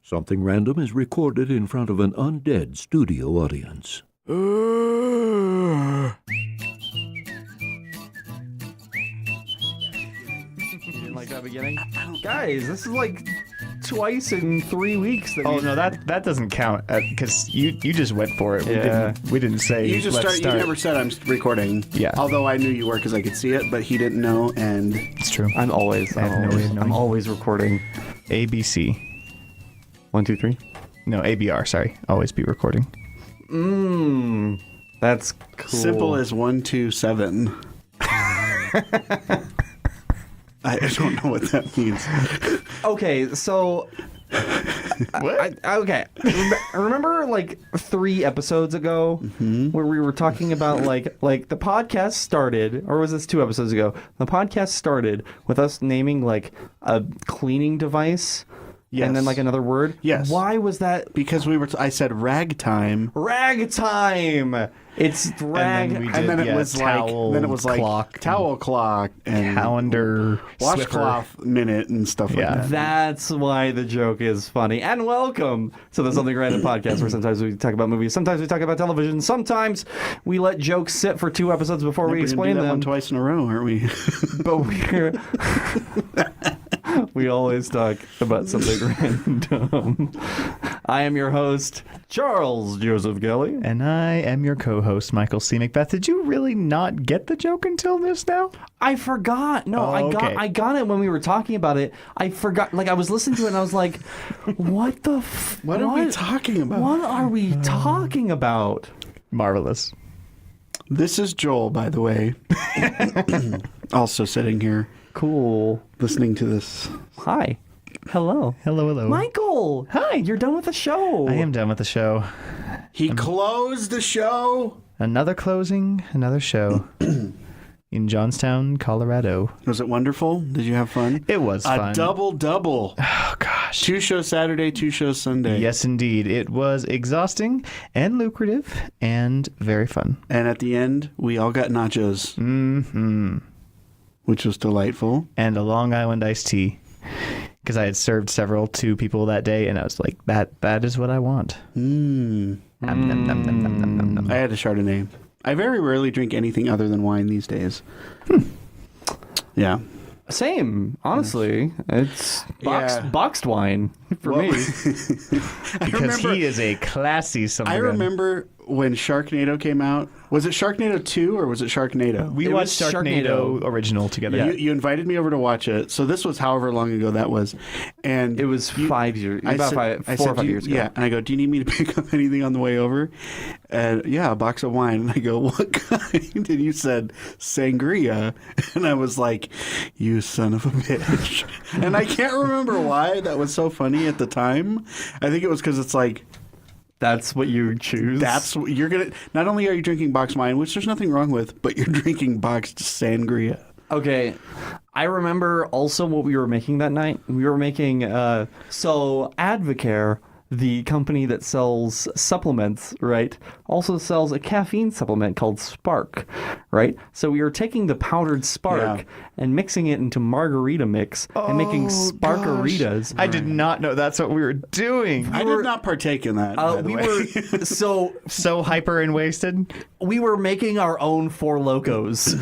Something Random is recorded in front of an undead studio audience. You didn't like that beginning? Guys, this is like twice in 3 weeks. Oh no, that doesn't count because you just went for it. Yeah. We didn't say. You just let's start. You never said I'm recording. Yeah. Although I knew you were because I could see it, but he didn't know. And It's true. I'm always recording. ABC. 1, 2, 3. No, ABR. Sorry. Always be recording. That's cool. simple as 1, 2, 7. I don't know what that means. Okay, so What? Remember like 3 episodes ago where we were talking about like the podcast started, or was this 2 episodes ago? The podcast started with us naming like a cleaning device. Yes. And then like another word. Yes. Why was that? Because I said ragtime. Ragtime. It's rag. And then it was towel, like clock, towel clock and calendar, washcloth minute and stuff like that. That's why the joke is funny. And welcome to the Something Random podcast, where sometimes we talk about movies, sometimes we talk about television, sometimes we let jokes sit for 2 episodes before we explain We're gonna do that them. one twice in a row, aren't we? But we always talk about something random. I am your host, Charles Joseph Kelly. And I am your co-host, Michael C. Macbeth. Did you really not get the joke until this now? I forgot. No, Oh, okay. I got it when we were talking about it. I forgot. Like I was listening to it and I was like, "What the? What are we talking about? What are we talking about?" Marvelous. This is Joel, by the way. Also sitting here Cool. listening to this. Hi. Hello. Hello. Michael. Hi. You're done with the show. I am done with the show. He closed the show. Another closing, another show in Johnstown, Colorado. Was it wonderful? Did you have fun? It was fun. A double. Oh, gosh. 2 shows Saturday, 2 shows Sunday. Yes, indeed. It was exhausting and lucrative and very fun. And at the end, we all got nachos. Mm-hmm. Which was delightful. And a Long Island iced tea. Because I had served several to people that day, and I was like, that is what I want. Nom, nom, nom, nom, nom, nom, nom. I had a Chardonnay. I very rarely drink anything other than wine these days. Yeah. Same. Honestly, it's Yeah. boxed wine for me. Because he is a classy something. I remember when Sharknado came out. Was it Sharknado 2 or was it Sharknado? We It watched was Sharknado original together. Yeah. You invited me over to watch it. So this was however long ago that was. And It was 5 years. I About said, 4 or 5 years ago. Yeah, and I go, do you need me to pick up anything on the way over? And yeah, a box of wine. And I go, what kind? And you said sangria. And I was like, you son of a bitch. And I can't remember why that was so funny at the time. I think it was because it's like, That's what you choose. that's what you're going to, not only are you drinking boxed wine, which there's nothing wrong with, but you're drinking boxed sangria. Okay, I remember also what we were making that night. We were making, so Advocare, the company that sells supplements, right, also sells a caffeine supplement called Spark, right? So we were taking the powdered Spark Yeah. and mixing it into margarita mix and making Sparkaritas. I did not know that's what we were doing. I did not partake in that, by the We way. were So hyper and wasted. we were making our own Four Locos.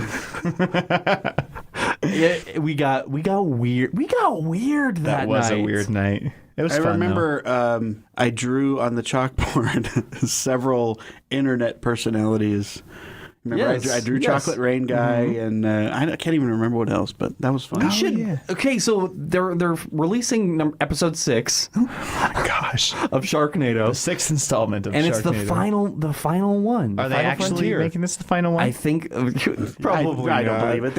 Yeah, we got weird. We got weird that That was night. a weird night. It was I fun, remember I drew on the chalkboard several internet personalities. Remember, Yes, I drew yes. Chocolate Rain Guy, and I can't even remember what else, but that was fun. We should. yeah. Okay, so they're releasing episode 6 Gosh. of Sharknado, The 6th installment of and Sharknado. it's the final one. Are the they final actually frontier. making this the final one? I think probably. I don't not. believe it.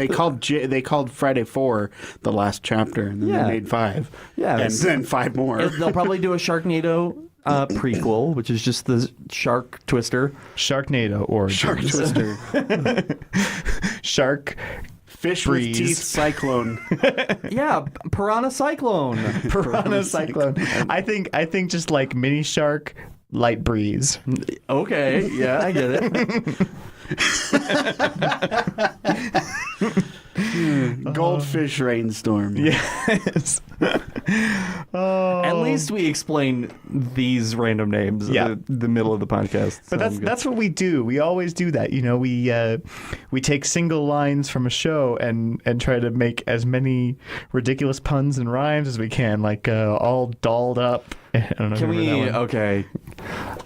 They called Friday 4 the last chapter, and then Yeah. they made 5. Yeah, and it's- then 5 more. They'll probably do a Sharknado prequel, which is just the Shark Twister. Sharknado or Shark Twister, Shark Fish Breeze. with Teeth Cyclone. Yeah, Piranha Cyclone. Piranha Cyclone. I think just like Mini Shark Light Breeze. Okay, yeah, I get Goldfish Rainstorm. Yes. it. At least we explain these random names at the middle of the podcast. But that's what we do. We always do that. You know, we take single lines from a show and try to make as many ridiculous puns and rhymes as we can, like all dolled up. I don't know. Can we? That one. Okay.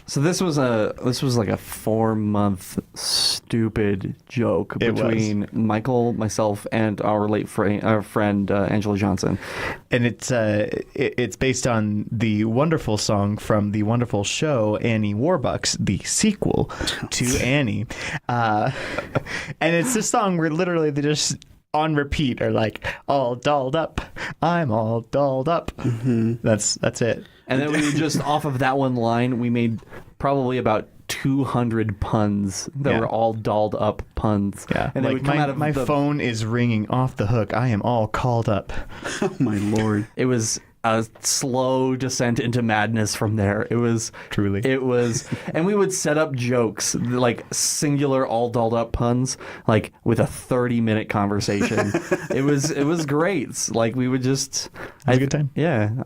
So this was like a 4-month stupid joke between Michael, myself, and our late friend Angela Johnson, and it's based on the wonderful song from the wonderful show Annie Warbucks, the sequel to Annie, and it's this song where literally they just on repeat are like all dolled up. I'm all dolled up. Mm-hmm. That's it. And then we just off of that one line, we made probably about 200 puns that were all dolled up puns. Yeah, and like my phone is ringing off the hook. I am all called up. Oh my Lord! It was a slow descent into madness from there. It was truly. It was, and we would set up jokes like singular all dolled up puns, like with a 30-minute conversation. It was great. Like we would just. It was a good time. Yeah.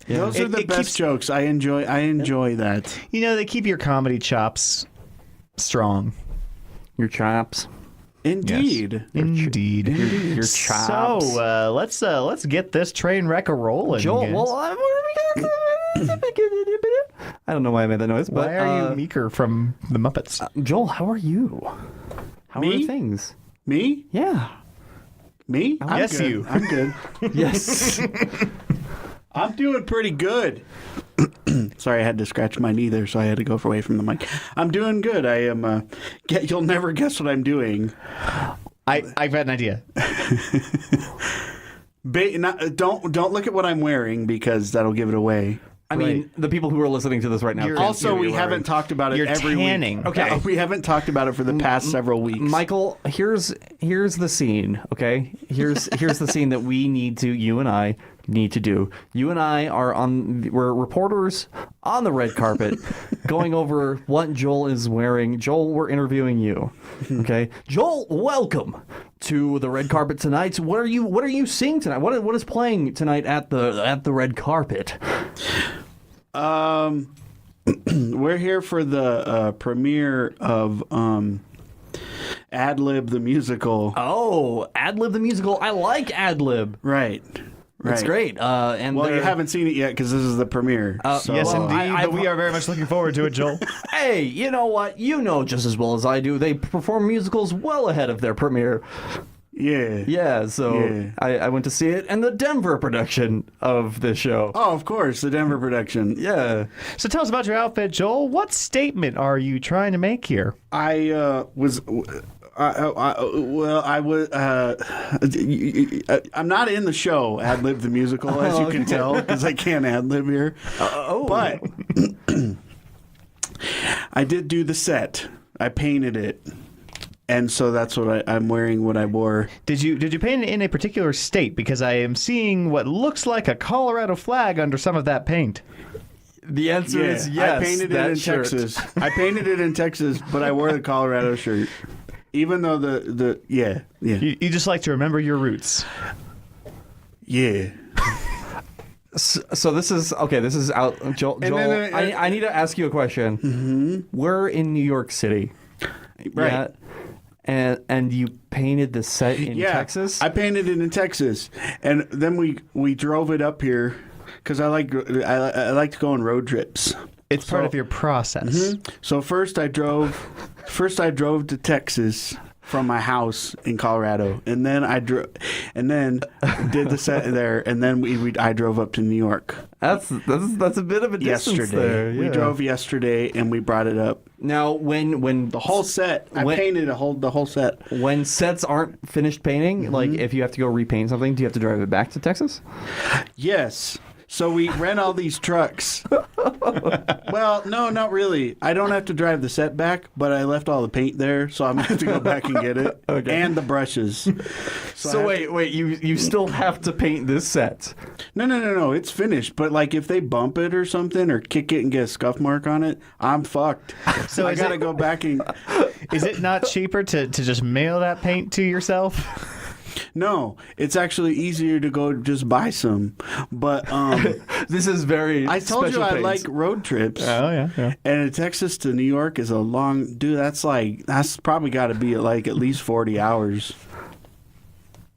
Yeah. Those are the best jokes. I enjoy that. You know, they keep your comedy chops strong. Your chops. Indeed. Yes. Indeed. Your chops. So let's get this train wreck a rolling. Joel, guys. well, I don't know why I made that noise. But why are you Meeker from the Muppets? Joel, how are you? How Me? are things? Me? Yeah. Me? Yes, good. you. I'm good. Yes. I'm doing pretty good. Sorry, I had to scratch my knee there, so I had to go away from the mic. I'm doing good. I am. You'll never guess what I'm doing. I've had an idea. Don't look at what I'm wearing because that'll give it away. I mean, the people who are listening to this right now. Also, we haven't talked about it You're every tanning. week. Okay. We haven't talked about it for the past several weeks. Michael, here's the scene. Okay, here's the scene that you and I need to do. You and I we're reporters on the red carpet, going over what Joel is wearing. Joel, we're interviewing you. Okay, Joel, welcome to the red carpet tonight. What are you seeing tonight? What is playing tonight at the red carpet? We're here for the premiere of Ad-Lib the musical. Oh, Ad-Lib the musical. I like Ad-Lib. Right. It's great. And well, you haven't seen it yet because this is the premiere. Yes, indeed. But we are very much looking forward to it, Joel. Hey, you know what? You know just as well as I do. They perform musicals well ahead of their premiere. Yeah. Yeah, so I went to see it and the Denver production of this show. Oh, of course, the Denver production. Yeah. So tell us about your outfit, Joel. What statement are you trying to make here? I'm not in the show, Ad-Lib the musical, as you can tell, because I can't ad-lib here. But I did do the set. I painted it. And so that's what I'm wearing. What I wore. Did you paint it in a particular state? Because I am seeing what looks like a Colorado flag under some of that paint. The answer is yes. I painted it in Texas. I painted it in Texas, but I wore the Colorado shirt. Even though yeah. You just like to remember your roots. Yeah. So this is out. Joel, I need to ask you a question. Mm-hmm. We're in New York City. Right. Yeah. And you painted the set in Texas? I painted it in Texas, and then we drove it up here because I like to go on road trips. It's part of your process. Mm-hmm. So first I drove to Texas from my house in Colorado, and then did the set there, and then I drove up to New York. That's a bit of a distance yesterday. there. Yeah. We drove yesterday, and we brought it up. Now, when The whole set, I painted the whole set. When sets aren't finished painting, like if you have to go repaint something, do you have to drive it back to Texas? Yes. So we rent all these trucks. Well, no, not really. I don't have to drive the set back, but I left all the paint there, so I'm going to have to go back and get it. Okay. And the brushes. So wait, you still have to paint this set? No, it's finished. But like if they bump it or something or kick it and get a scuff mark on it, I'm fucked. So I got to go back and... Is it not cheaper to just mail that paint to yourself? No, it's actually easier to go just buy some. But This is very. I told you special I pains. like road trips. Oh yeah. And Texas to New York is a long dude. That's probably got to be like at least 40 hours.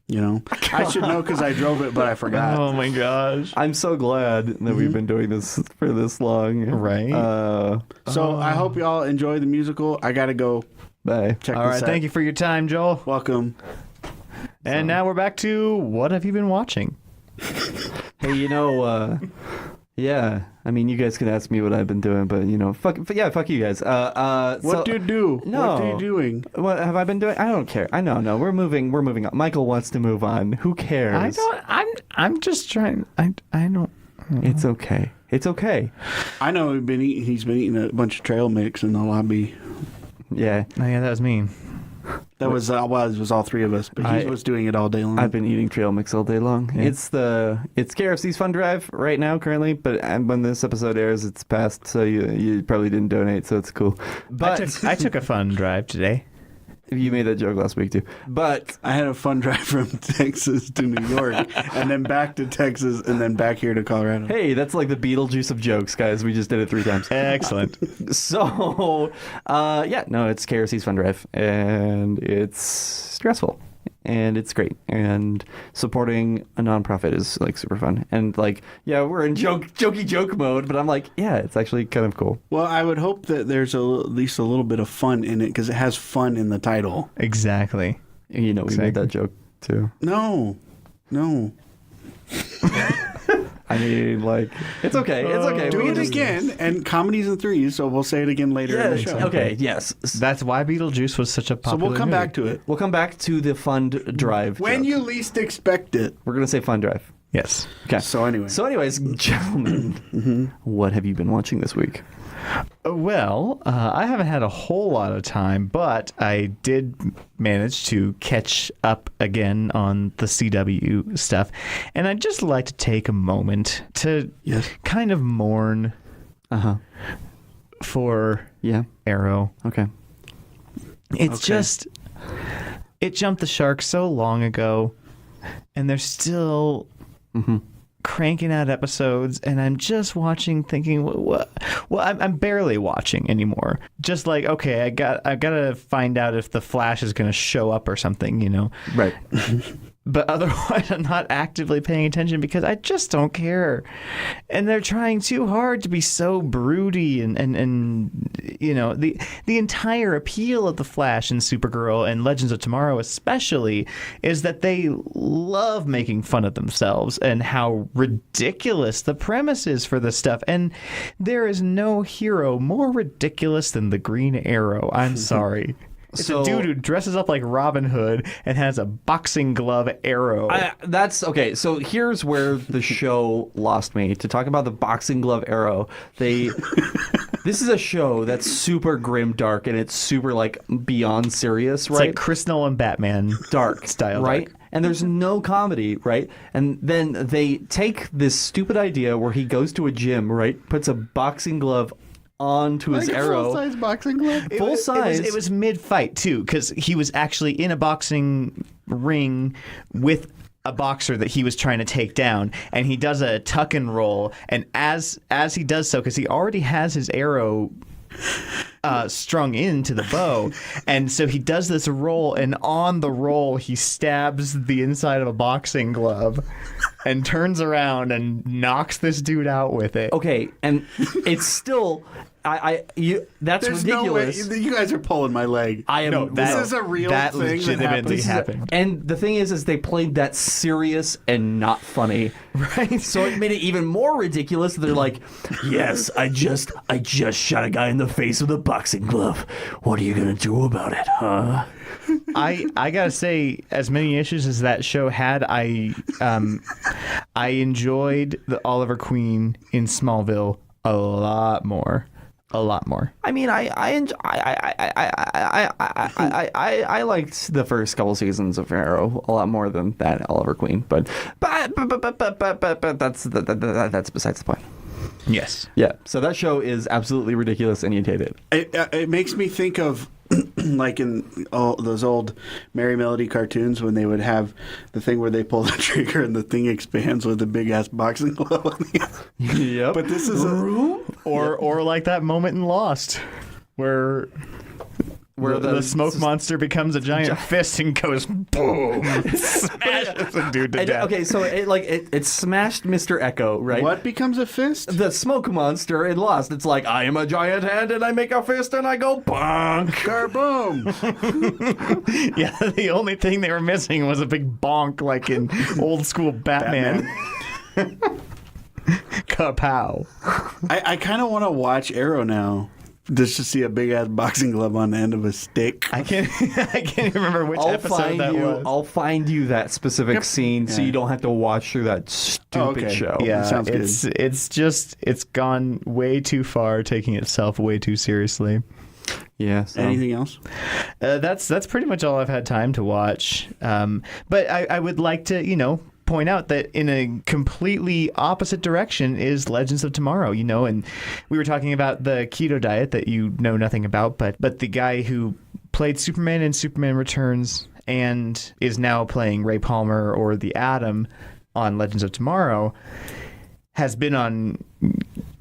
You know, I should know because I drove it, but I forgot. Oh my gosh. I'm so glad that we've been doing this for this long. Right. So I hope y'all enjoy the musical. I gotta go Bye. check All this right. out. Thank you for your time, Joel. Welcome. And now we're back to what have you been watching? Hey, yeah. I mean, you guys can ask me what I've been doing, but fuck you guys. What do you do? No. What are you doing? What have I been doing? I don't care. I know. No, we're moving on. Michael wants to move on. Who cares? I'm just trying. I don't. It's okay. It's okay. I know he's been eating a bunch of trail mix in the lobby. Yeah. Oh yeah, that was me. That was it was all three of us, but he was doing it all day long. I've been eating trail mix all day long. Yeah. It's KRFC's fund drive right now currently, but when this episode airs, it's past, so you probably didn't donate, so it's cool. But I took a fun drive today. you made that joke last week too. But I had a fun drive from Texas to New York, and then back to Texas, and then back here to Colorado. hey, that's like the Beetlejuice of jokes, guys. We just did it 3 times. Excellent. So, it's KRC's Fun Drive, and it's stressful, and it's great, and supporting a nonprofit is like super fun, and like, yeah, we're in jokey joke mode, but I'm like, yeah, it's actually kind of cool. Well, I would hope that there's at least a little bit of fun in it because it has fun in the title. Exactly. We made that joke too. No. I mean, like, it's okay. It's okay. Do We it just- again, and comedy's in 3s, so we'll say it again later in the show. Okay. Yes. That's why Beetlejuice was such a So popular we'll come movie. back to it. We'll come back to the fund drive. When joke. you least expect it. We're gonna say fun drive. Yes. Okay. So anyway. So, anyways, gentlemen, what have you been watching this week? Well, I haven't had a whole lot of time, but I did manage to catch up again on the CW stuff. And I'd just like to take a moment to kind of mourn for Yeah. Arrow. Okay. It's just, it jumped the shark so long ago, and they're still cranking out episodes, and I'm just watching thinking, what? Well, I'm barely watching anymore. Just like, okay, I got to find out if the Flash is going to show up or something, Right. But otherwise, I'm not actively paying attention because I just don't care. And they're trying too hard to be so broody and the entire appeal of The Flash and Supergirl and Legends of Tomorrow especially is that they love making fun of themselves and how ridiculous the premise is for this stuff. And there is no hero more ridiculous than the Green Arrow. I'm sorry. It's a dude who dresses up like Robin Hood and has a boxing glove arrow. That's okay. So here's where the show lost me. To talk about the boxing glove arrow, this is a show that's super grim, dark, and it's super like beyond serious, It's right? like Chris Nolan Batman Dark style, right? dark. And there's no comedy, right? And then they take this stupid idea where he goes to a gym, right? Puts a boxing glove onto his arrow. Full-size boxing glove? Full size. It was mid-fight, too, because he was actually in a boxing ring with a boxer that he was trying to take down, and he does a tuck and roll, and as he does so, because he already has his arrow strung into the bow, and so he does this roll, and on the roll he stabs the inside of a boxing glove and turns around and knocks this dude out with it. Okay, and it's still that's There's ridiculous. no way. You guys are pulling my leg. I am No, This that- is a real that thing that legitimately happens. happened. And the thing is they played that serious and not funny. Right. So it made it even more ridiculous. They're like, yes, I just shot a guy in the face with a boxing glove. What are you going to do about it, huh? I gotta say, as many issues as that show had, I enjoyed the Oliver Queen in Smallville a lot more. I mean, I liked the first couple seasons of Arrow a lot more than that Oliver Queen, but that's besides the point. Yes. Yeah, so that show is absolutely ridiculous, and you hate it. It makes me think of like in all those old Merry Melody cartoons when they would have the thing where they pull the trigger and the thing expands with a big ass boxing glove on the end. Yep. But this is Or like that moment in Lost where the smoke monster becomes a giant fist and goes boom, smashes the dude to death. Okay, so it smashed Mr. Echo, right? What becomes a fist? The smoke monster in Lost. It's like, I am a giant hand and I make a fist and I go bonk. Boom. Yeah, the only thing they were missing was a big bonk like in old school Batman. Kapow. I kind of want to watch Arrow now. Just to see a big ass boxing glove on the end of a stick. I can't remember which episode that was. I'll find you that specific scene so you don't have to watch through that stupid show. Yeah, sounds good. It's gone way too far, taking itself way too seriously. Yeah. So. Anything else? That's pretty much all I've had time to watch. But I would like to, point out that in a completely opposite direction is Legends of Tomorrow, and we were talking about the keto diet that you know nothing about, but the guy who played Superman in Superman Returns and is now playing Ray Palmer or the Atom on Legends of Tomorrow has been on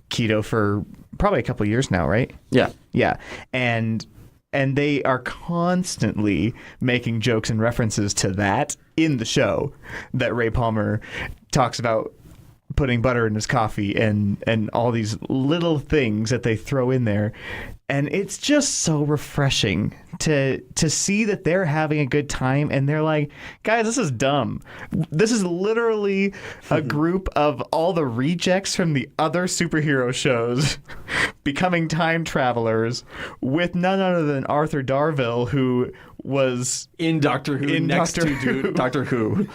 keto for probably a couple years now, right? Yeah. Yeah. And they are constantly making jokes and references to that in the show, that Ray Palmer talks about putting butter in his coffee and all these little things that they throw in there. And it's just so refreshing to see that they're having a good time and they're like, guys, this is dumb. This is literally a group of all the rejects from the other superhero shows becoming time travelers with none other than Arthur Darvill, who was in Doctor Who Doctor Who.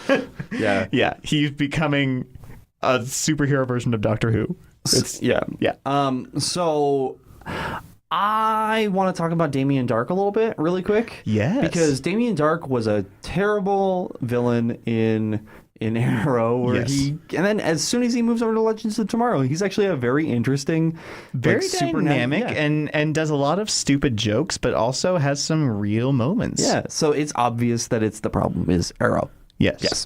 Yeah. Yeah, he's becoming a superhero version of Doctor Who. Yeah. So I want to talk about Damien Dark a little bit, really quick. Yes. Because Damien Dark was a terrible villain in Arrow, where and then as soon as he moves over to Legends of Tomorrow, he's actually a very interesting, very dynamic, and does a lot of stupid jokes, but also has some real moments. Yeah. So it's obvious that the problem is Arrow. Yes.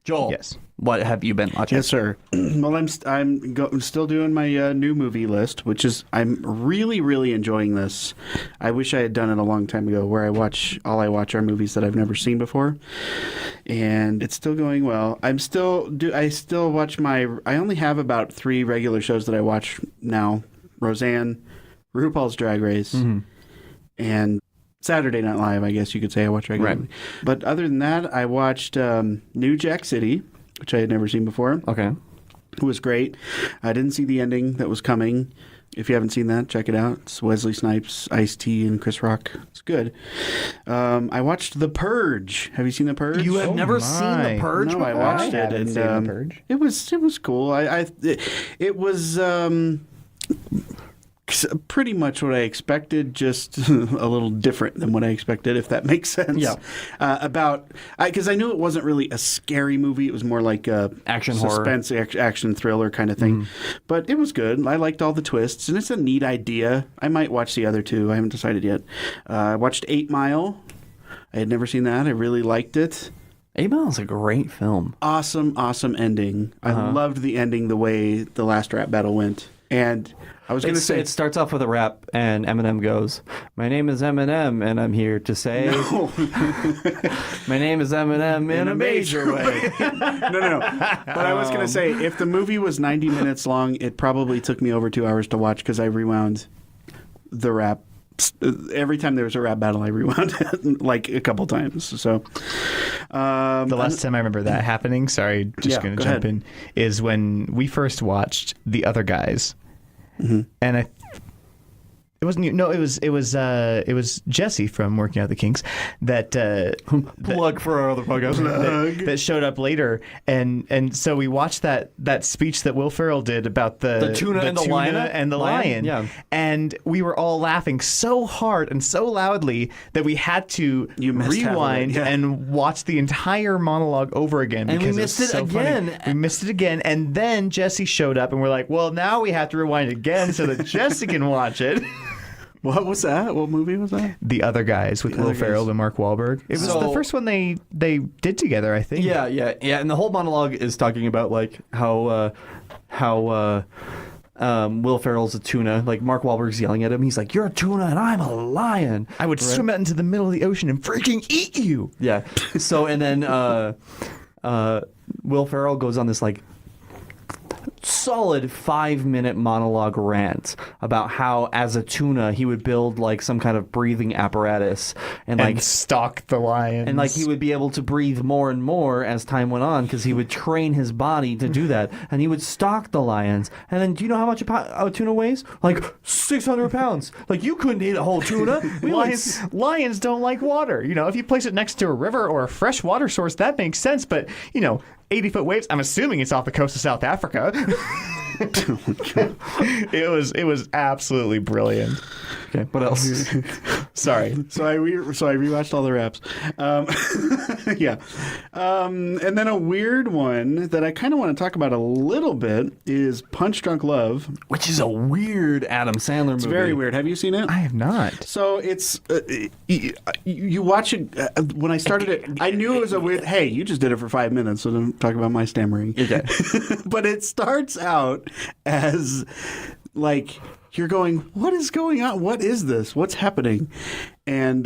Joel. Yes. What have you been watching? Yes, sir. Well, I'm still doing my new movie list, which is I'm really, really enjoying this. I wish I had done it a long time ago, where I watch are movies that I've never seen before, and it's still going well. I still watch I only have about 3 regular shows that I watch now: Roseanne, RuPaul's Drag Race, and Saturday Night Live. I guess you could say I watch regularly. Right. But other than that, I watched New Jack City, which I had never seen before. Okay. It was great. I didn't see the ending that was coming. If you haven't seen that, check it out. It's Wesley Snipes, Ice-T, and Chris Rock. It's good. I watched The Purge. Have you seen The Purge? You have never seen The Purge? No, I watched it. And The Purge. It was cool. It was pretty much what I expected, just a little different than what I expected, if that makes sense. Yeah. Because I knew it wasn't really a scary movie. It was more like a action suspense, action thriller kind of thing. But it was good. I liked all the twists, and it's a neat idea. I might watch the other 2. I haven't decided yet. I watched 8 Mile. I had never seen that. I really liked it. 8 Mile is a great film. Awesome ending. I loved the ending, the way the last rap battle went. And I was going to say... It starts off with a rap, and Eminem goes, "My name is Eminem, and I'm here to say..." No. "My name is Eminem in a major way." No. But I was going to say, if the movie was 90 minutes long, it probably took me over 2 hours to watch, because I rewound the rap. Every time there was a rap battle, I rewound it like a couple times. So the last time I remember that happening, sorry, just going to jump in, is when we first watched The Other Guys. And it wasn't you. No, it was Jesse from Working Out the Kinks that plug for our other podcast that showed up later, and so we watched that speech that Will Ferrell did about the tuna and the lion. Yeah. And we were all laughing so hard and so loudly that we had to rewind and watch the entire monologue over again. And because we missed it so again. Funny. We missed it again, and then Jesse showed up, and we're like, well, now we have to rewind again so that Jesse can watch it. What was that? What movie was that? The Other Guys with Will Other Ferrell Guys. and Mark Wahlberg. It was So- the first one they did together, I think. Yeah. And the whole monologue is talking about like how Will Ferrell's a tuna. Like Mark Wahlberg's yelling at him. He's like, "You're a tuna and I'm a lion." I would swim out into the middle of the ocean and freaking eat you. Yeah. So and then Will Ferrell goes on this like solid 5-minute monologue rant about how as a tuna he would build like some kind of breathing apparatus and like stalk the lions. and like he would be able to breathe more and more as time went on because he would train his body to do that, and he would stalk the lions. And then, do you know how much a tuna weighs? Like 600 pounds. Like you couldn't eat a whole tuna. Lions don't like water. You know, if you place it next to a river or a fresh water source, that makes sense. But, 80-foot waves, I'm assuming it's off the coast of South Africa. It was absolutely brilliant. Okay, what else? Sorry. So I rewatched all the raps. Yeah. And then a weird one that I kind of want to talk about a little bit is Punch Drunk Love. Which is a weird Adam Sandler movie. It's very weird. Have you seen it? I have not. So it's you watch it when I started it. I knew it was a weird. Hey, you just did it for 5 minutes, so don't talk about my stammering. Okay. But it starts out as like you're going, what is going on? What is this? What's happening? And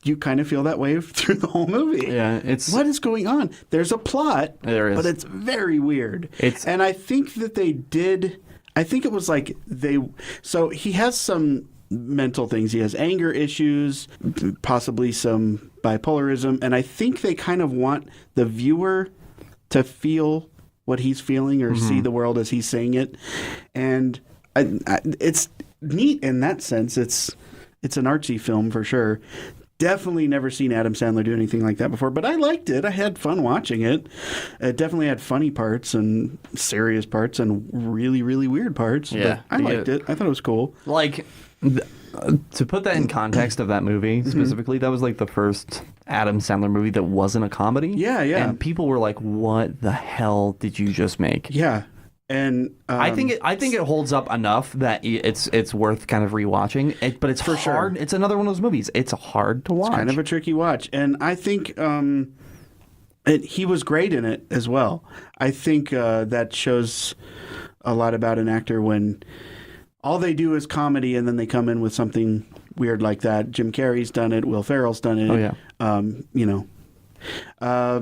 you kind of feel that way through the whole movie. Yeah, it's What is going on? There's a plot, There is. but it's very weird. And I think that they did. I think it was like So he has some mental things. He has anger issues, possibly some bipolarism, and I think they kind of want the viewer to feel what he's feeling or see the world as he's saying it. And it's neat in that sense. It's an artsy film for sure. Definitely never seen Adam Sandler do anything like that before, but I liked it. I had fun watching it. It definitely had funny parts and serious parts and really, really weird parts. Yeah. But I liked it. I thought it was cool. like to put that in context of that movie specifically, that was like the first Adam Sandler movie that wasn't a comedy. Yeah. And people were like, "What the hell did you just make?" Yeah. And I think it holds up enough that it's worth kind of rewatching. But it's For sure. hard. It's another one of those movies. It's hard to watch. kind of a tricky watch. And I think he was great in it as well. I think that shows a lot about an actor when all they do is comedy and then they come in with something weird like that. Jim Carrey's done it. Will Ferrell's done it. Oh, yeah.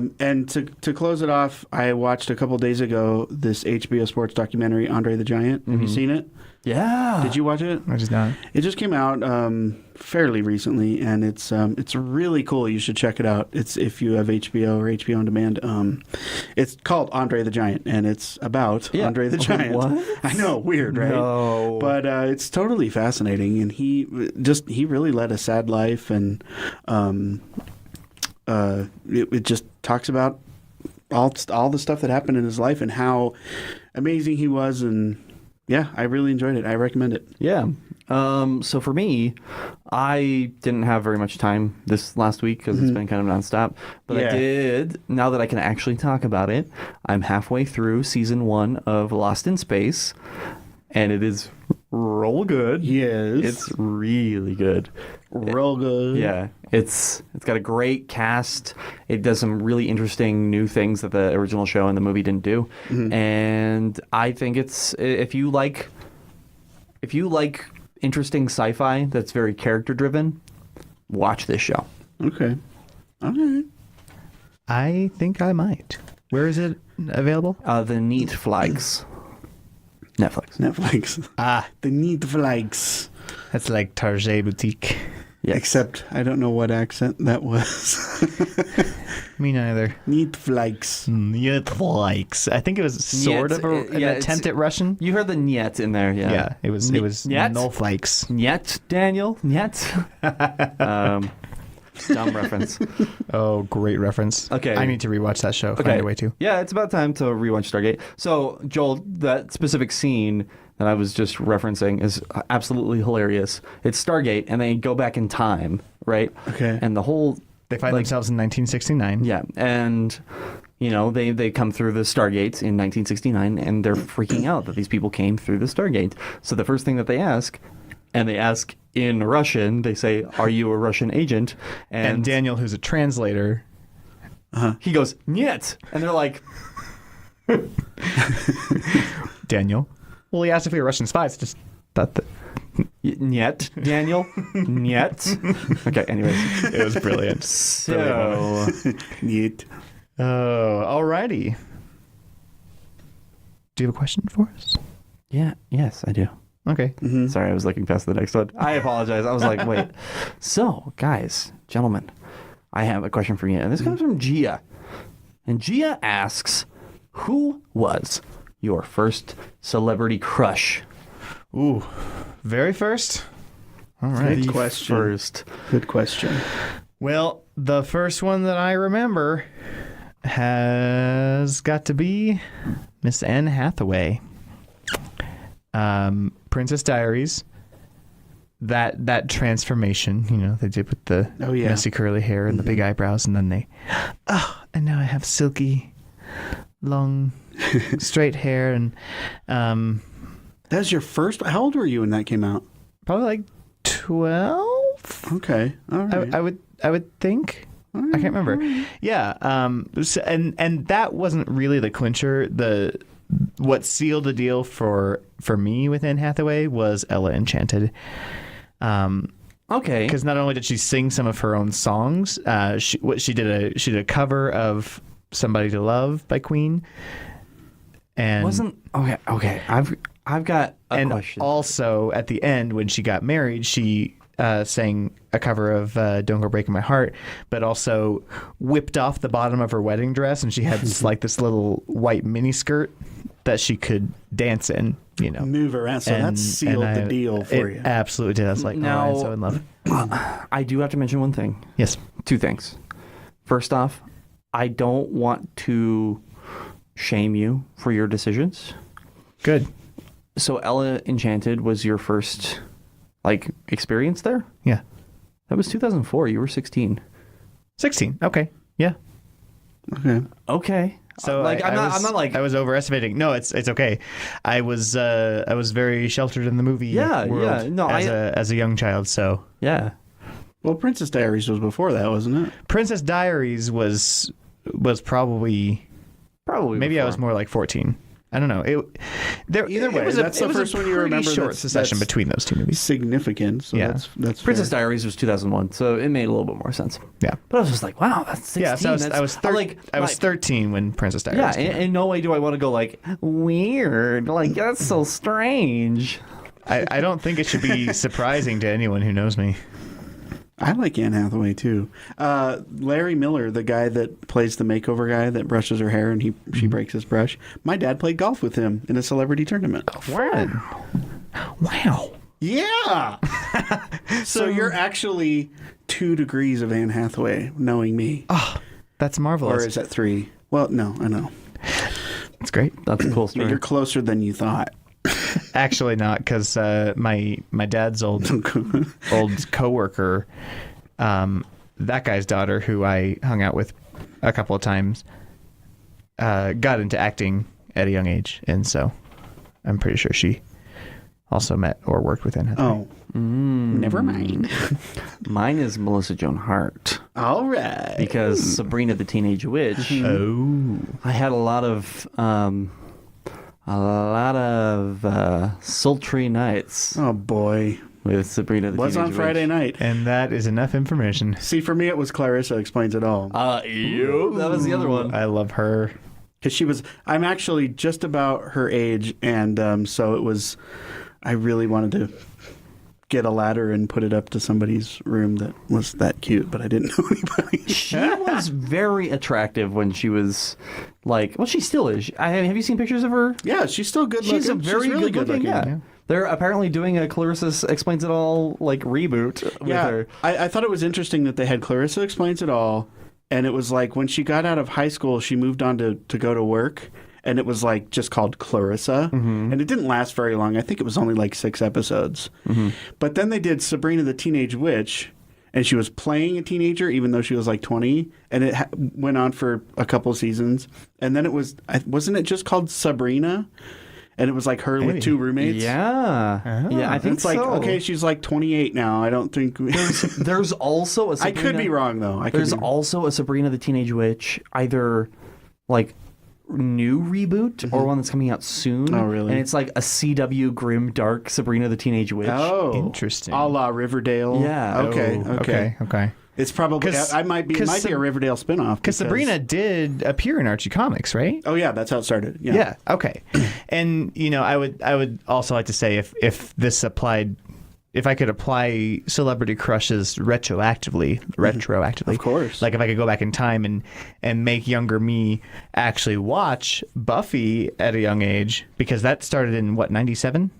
And to close it off, I watched a couple days ago this HBO Sports documentary, Andre the Giant. Have you seen it? Yeah. Did you watch it? I just not. It just came out fairly recently, and it's really cool. You should check it out. It's if you have HBO or HBO on demand. It's called Andre the Giant, and it's about Andre the Giant. What? I know, weird, right? No. But it's totally fascinating, and he really led a sad life, and it just talks about all the stuff that happened in his life and how amazing he was, and yeah, I really enjoyed it. I recommend it. Yeah. So for me, I didn't have very much time this last week because it's been kind of nonstop. But Yeah. I did, now that I can actually talk about it, I'm halfway through season 1 of Lost in Space, and it is real good. Yes. It's really good. real good. Yeah, it's got a great cast. It does some really interesting new things that the original show and the movie didn't do. And I think it's if you like interesting sci-fi that's very character driven, watch this show. Okay. All right. I think I might. Where is it available? The Neat Flags. Netflix. Netflix. The Neat Flags. That's like Target Boutique. Yes. Except I don't know what accent that was. Me neither. Neat Flags. Netflix. I think it was sort Niet, of an yeah, attempt at Russian. You heard the "niet" in there, yeah. Yeah, it was Niet? no flakes. "Niet," Daniel. "Niet." Dumb reference. Oh, great reference. Okay. I need to rewatch that show. Find a way to. Yeah, it's about time to rewatch Stargate. So, Joel, that specific scene that I was just referencing is absolutely hilarious. It's Stargate, and they go back in time, right? Okay. And the whole... They find themselves in 1969. Yeah, and... You know, they come through the Stargate in 1969, and they're freaking out that these people came through the Stargate. So the first thing that they ask and they ask in Russian, they say, "Are you a Russian agent?" And Daniel, who's a translator, he goes, "Niet," and they're like, Daniel. Well, he asked if we were Russian spies. Just thought that "Niet, Daniel, niet." Okay, anyways, it was brilliant. so Neat. Oh, alrighty. Do you have a question for us? yes, I do. Okay. Sorry, I was looking past the next one. I apologize. I was like, wait. So, guys, gentlemen, I have a question for you. And this comes from Gia. And Gia asks, who was your first celebrity crush? Ooh, very first? All right. Good question. First. Good question. Well, the first one that I remember has got to be Miss Anne Hathaway. Princess Diaries. That transformation, they did with the messy curly hair and the big eyebrows, and then and now I have silky, long, straight hair, and That was your first. How old were you when that came out? probably like 12. Okay. All right. I would think. I can't remember. Yeah. And that wasn't really the clincher. What sealed the deal for me with Anne Hathaway was Ella Enchanted. Okay. Because not only did she sing some of her own songs, she did a cover of "Somebody to Love" by Queen. And Okay. I've got a question. Also at the end when she got married, she sang a cover of "Don't Go Breaking My Heart," but also whipped off the bottom of her wedding dress, and she had this little white mini skirt that she could dance in, Move around. So that sealed the deal for you. Absolutely did. I was like, Now- I'm so in love. I do have to mention one thing. Yes. Two things. First off, I don't want to shame you for your decisions. Good. So Ella Enchanted was your first experience there? Yeah. That was 2004. You were 16. 16. Okay. Yeah. Okay. Okay. So I'm not like I was overestimating. No, it's okay. I was very sheltered in the movie world No, as a young child. So yeah. Well, Princess Diaries was before that, wasn't it? Princess Diaries was probably maybe I was more like 14. I don't know. Either way, that's the first one you remember. Short succession between those two movies. Significant. So Yeah. that's Princess fair. Diaries was 2001, so it made a little bit more sense. Yeah. But I was just like, wow, that's 16. Yeah. So I was 13 when Princess Diaries. Yeah, came out. in no way do I want to go weird. That's so strange. I don't think it should be surprising to anyone who knows me. I like Anne Hathaway too. Larry Miller, the guy that plays the makeover guy that brushes her hair and she breaks his brush. My dad played golf with him in a celebrity tournament. Wow. Yeah. So you're actually 2 degrees of Anne Hathaway, knowing me. Oh, that's marvelous. Or is that 3? Well, no, I know. It's great. That's a cool But story. you're closer than you thought. Actually not, because my dad's old coworker, that guy's daughter, who I hung out with a couple of times, got into acting at a young age, and so I'm pretty sure she also met or worked with Anne Hathaway. Oh, never mind. Mine is Melissa Joan Hart. All right. Because Sabrina the Teenage Witch. Oh. I had a lot of sultry nights Oh boy. with Sabrina the Was Teenage on Witch. Friday night. And that is enough information. See, for me, it was Clarissa Explains It All. That was the other one. I love her. Because I'm actually just about her age, and so it was, I really wanted to get a ladder and put it up to somebody's room that was that cute, but I didn't know anybody. She was very attractive when she was she still is. Have you seen pictures of her? Yeah, she's still good looking. She's a very really good looking. Yeah. They're apparently doing a Clarissa Explains It All reboot with her. I thought it was interesting that they had Clarissa Explains It All, and it was when she got out of high school, she moved on to go to work, and it was just called Clarissa, and it didn't last very long. I think it was only 6 episodes. But then they did Sabrina the Teenage Witch, and she was playing a teenager even though she was 20, and it went on for a couple seasons. And then it wasn't it just called Sabrina? And it was like her with two roommates. Yeah. Yeah, I think It's like, so. okay, she's like 28 now. I don't think... There's also a I Sabrina, could be wrong, though. There's also a Sabrina the Teenage Witch, either like new reboot or one that's coming out soon. Oh, really? And it's like a CW grim dark Sabrina the Teenage Witch. Oh. Interesting. A la Riverdale. Yeah. Okay. It's probably... It might be a Riverdale spinoff. Because Sabrina did appear in Archie Comics, right? Oh, yeah. That's how it started. Yeah. Okay. And I would also like to say if this applied, if I could apply celebrity crushes retroactively, Of course. like if I could go back in time and make younger me actually watch Buffy at a young age, because that started in what, 97?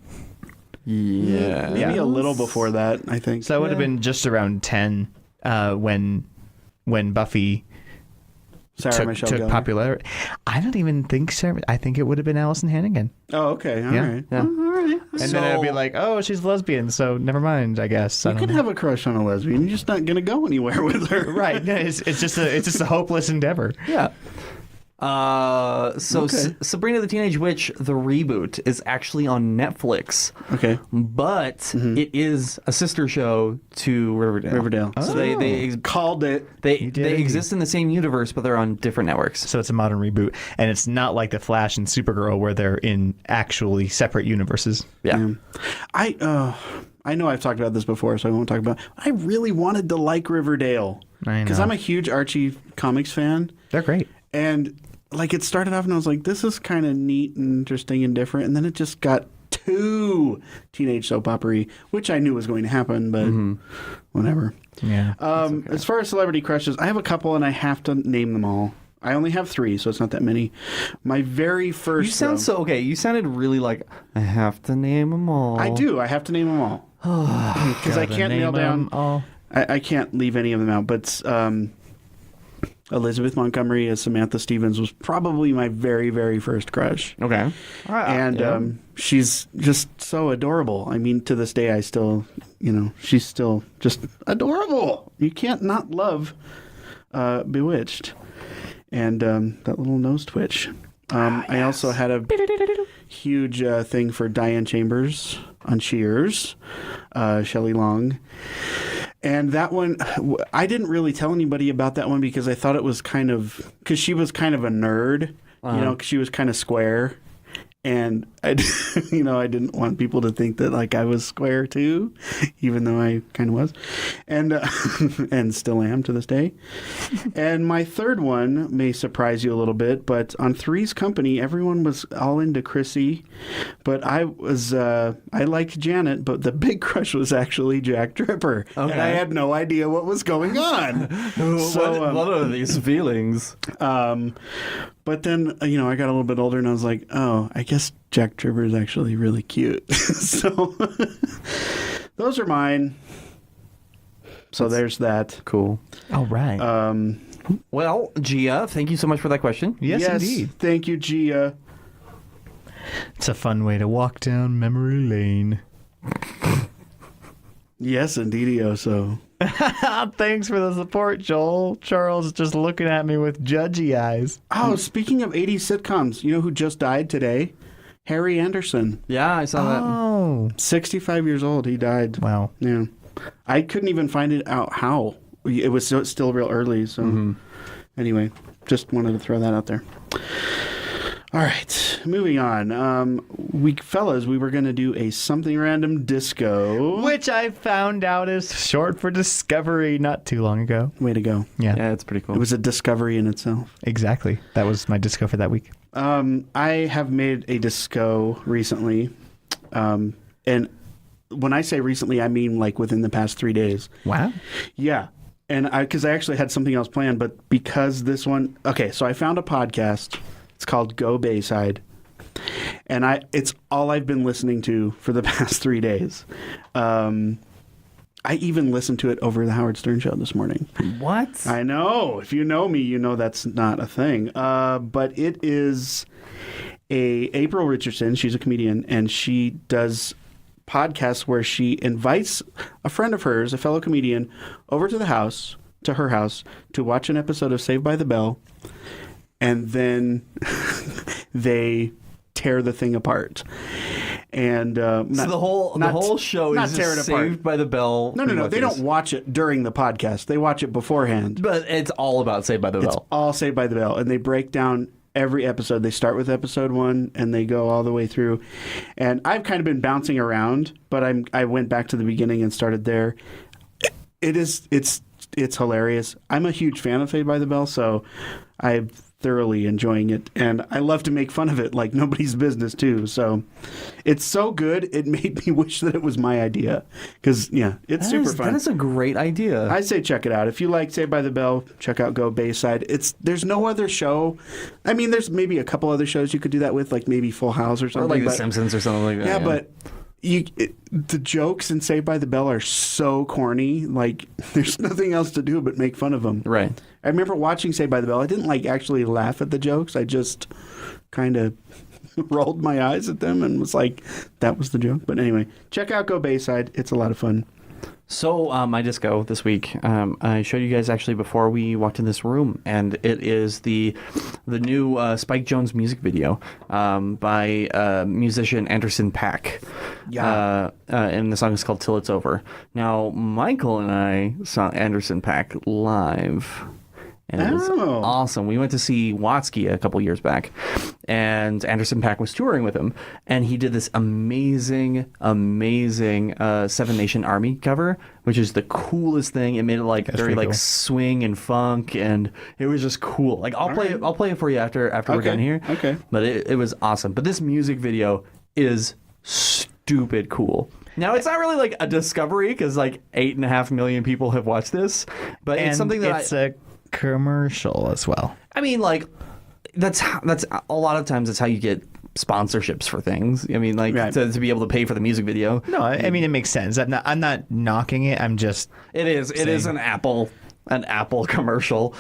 Yeah. Maybe a little before that, I think. So I would have been just around 10 when Buffy Sarah Michelle took Gellar. popularity. I don't even think Sarah. I think it would have been Allison Hannigan. Oh, okay. All right. Yeah. All right. And then I'd be like, oh, she's lesbian, so never mind, I guess. You can have a crush on a lesbian. You're just not going to go anywhere with her. Right. No, it's just a hopeless endeavor. Yeah. Okay. Sabrina the Teenage Witch, the reboot, is actually on Netflix. Okay. But it is a sister show to Riverdale. So they Called it. they did. exist in the same universe, but they're on different networks. So it's a modern reboot, and it's not like the Flash and Supergirl where they're in actually separate universes. Yeah. I know I've talked about this before, so I won't talk about it. I really wanted to like Riverdale. I know. Because I'm a huge Archie Comics fan. They're great. And like it started off and I was like, this is kind of neat and interesting and different. And then it just got too teenage soap opera-y, which I knew was going to happen, but whatever. Yeah. As far as celebrity crushes, I have a couple and I have to name them all. I only have 3, so it's not that many. My very first... You sound though, okay. You sounded really like, I have to name them all. I do. I have to name them all. Because I can't nail down... I can't leave any of them out, but... Elizabeth Montgomery as Samantha Stevens was probably my very, very first crush. Okay. And she's just so adorable. I mean, to this day, I still, she's still just adorable. You can't not love Bewitched. And that little nose twitch. I also had a huge thing for Diane Chambers on Cheers, Shelley Long. And that one, I didn't really tell anybody about that one because I thought it was because she was kind of a nerd, because she was kind of square. And I didn't want people to think that like I was square too, even though I kind of was, and and still am to this day. And my third one may surprise you a little bit, but on Three's Company, everyone was all into Chrissy, but I liked Janet, but the big crush was actually Jack Tripper, and I had no idea what was going on. So what are these feelings? But then, I got a little bit older and I was like, oh, I guess Jack Tripper is actually really cute. So those are mine. So there's that. Cool. All right. Well, Gia, thank you so much for that question. yes, indeed. Thank you, Gia. It's a fun way to walk down memory lane. Yes, indeed. So. Thanks for the support, Joel. Charles is just looking at me with judgy eyes. Oh, speaking of 80s sitcoms, you know who just died today? Harry Anderson. Yeah, I saw that. Oh. 65 years old. He died. Wow. Yeah. I couldn't even find it out how. It was still real early. So anyway, just wanted to throw that out there. All right, moving on. We were going to do a something random disco. Which I found out is short for Discovery not too long ago. Way to go. Yeah. Yeah, it's pretty cool. It was a discovery in itself. Exactly. That was my disco for that week. I have made a disco recently. And when I say recently, I mean like within the past 3 days. Wow. Yeah. And because I actually had something else planned, but because this one... Okay, so I found a podcast. It's called Go Bayside. And it's all I've been listening to for the past 3 days. I even listened to it over the Howard Stern show this morning. What? I know. If you know me, you know that's not a thing. But it is April Richardson. She's a comedian, and she does podcasts where she invites a friend of hers, a fellow comedian, over to her house, to watch an episode of Saved by the Bell. And then they tear the thing apart. And So the whole show not is tear just it apart. Saved by the Bell. No. They don't watch it during the podcast. They watch it beforehand. But it's all about Saved by the It's Bell. all Saved by the Bell, and they break down every episode. They start with episode 1 and they go all the way through. And I've kind of been bouncing around, but I went back to the beginning and started there. It's hilarious. I'm a huge fan of Saved by the Bell, so I'm thoroughly enjoying it, and I love to make fun of it like nobody's business too. So it's so good, it made me wish that it was my idea, because it's super fun. That is a great idea. I say check it out. If you like Saved by the Bell, check out Go Bayside. There's no other show. I mean, there's maybe a couple other shows you could do that with, like maybe Full House or or something. like The but- Simpsons or something like that. yeah, but the jokes in Saved by the Bell are so corny. Like, there's nothing else to do but make fun of them. Right. I remember watching Saved by the Bell. I didn't actually laugh at the jokes. I just kind of rolled my eyes at them and was like, that was the joke. But anyway, check out Go Bayside. It's a lot of fun. So my disco this week, I showed you guys actually before we walked in this room, and it is the new Spike Jonze music video by musician Anderson .Paak. Yeah. And the song is called Till It's Over. Now, Michael and I saw Anderson .Paak live. And it was awesome. We went to see Watsky a couple years back, and Anderson .Paak was touring with him, and he did this amazing Seven Nation Army cover, which is the coolest thing. It made it very cool. swing and funk, and it was just cool. Like I'll play it for you after we're done here. Okay. But it was awesome. But this music video is stupid cool. Now, it's not really like a discovery because 8.5 million people have watched this, but it's something that it's a commercial as well. I mean, that's a lot of times that's how you get sponsorships for things. I mean, Right. to be able to pay for the music video. No, I mean it makes sense. I'm not knocking it. I'm just It is an Apple commercial.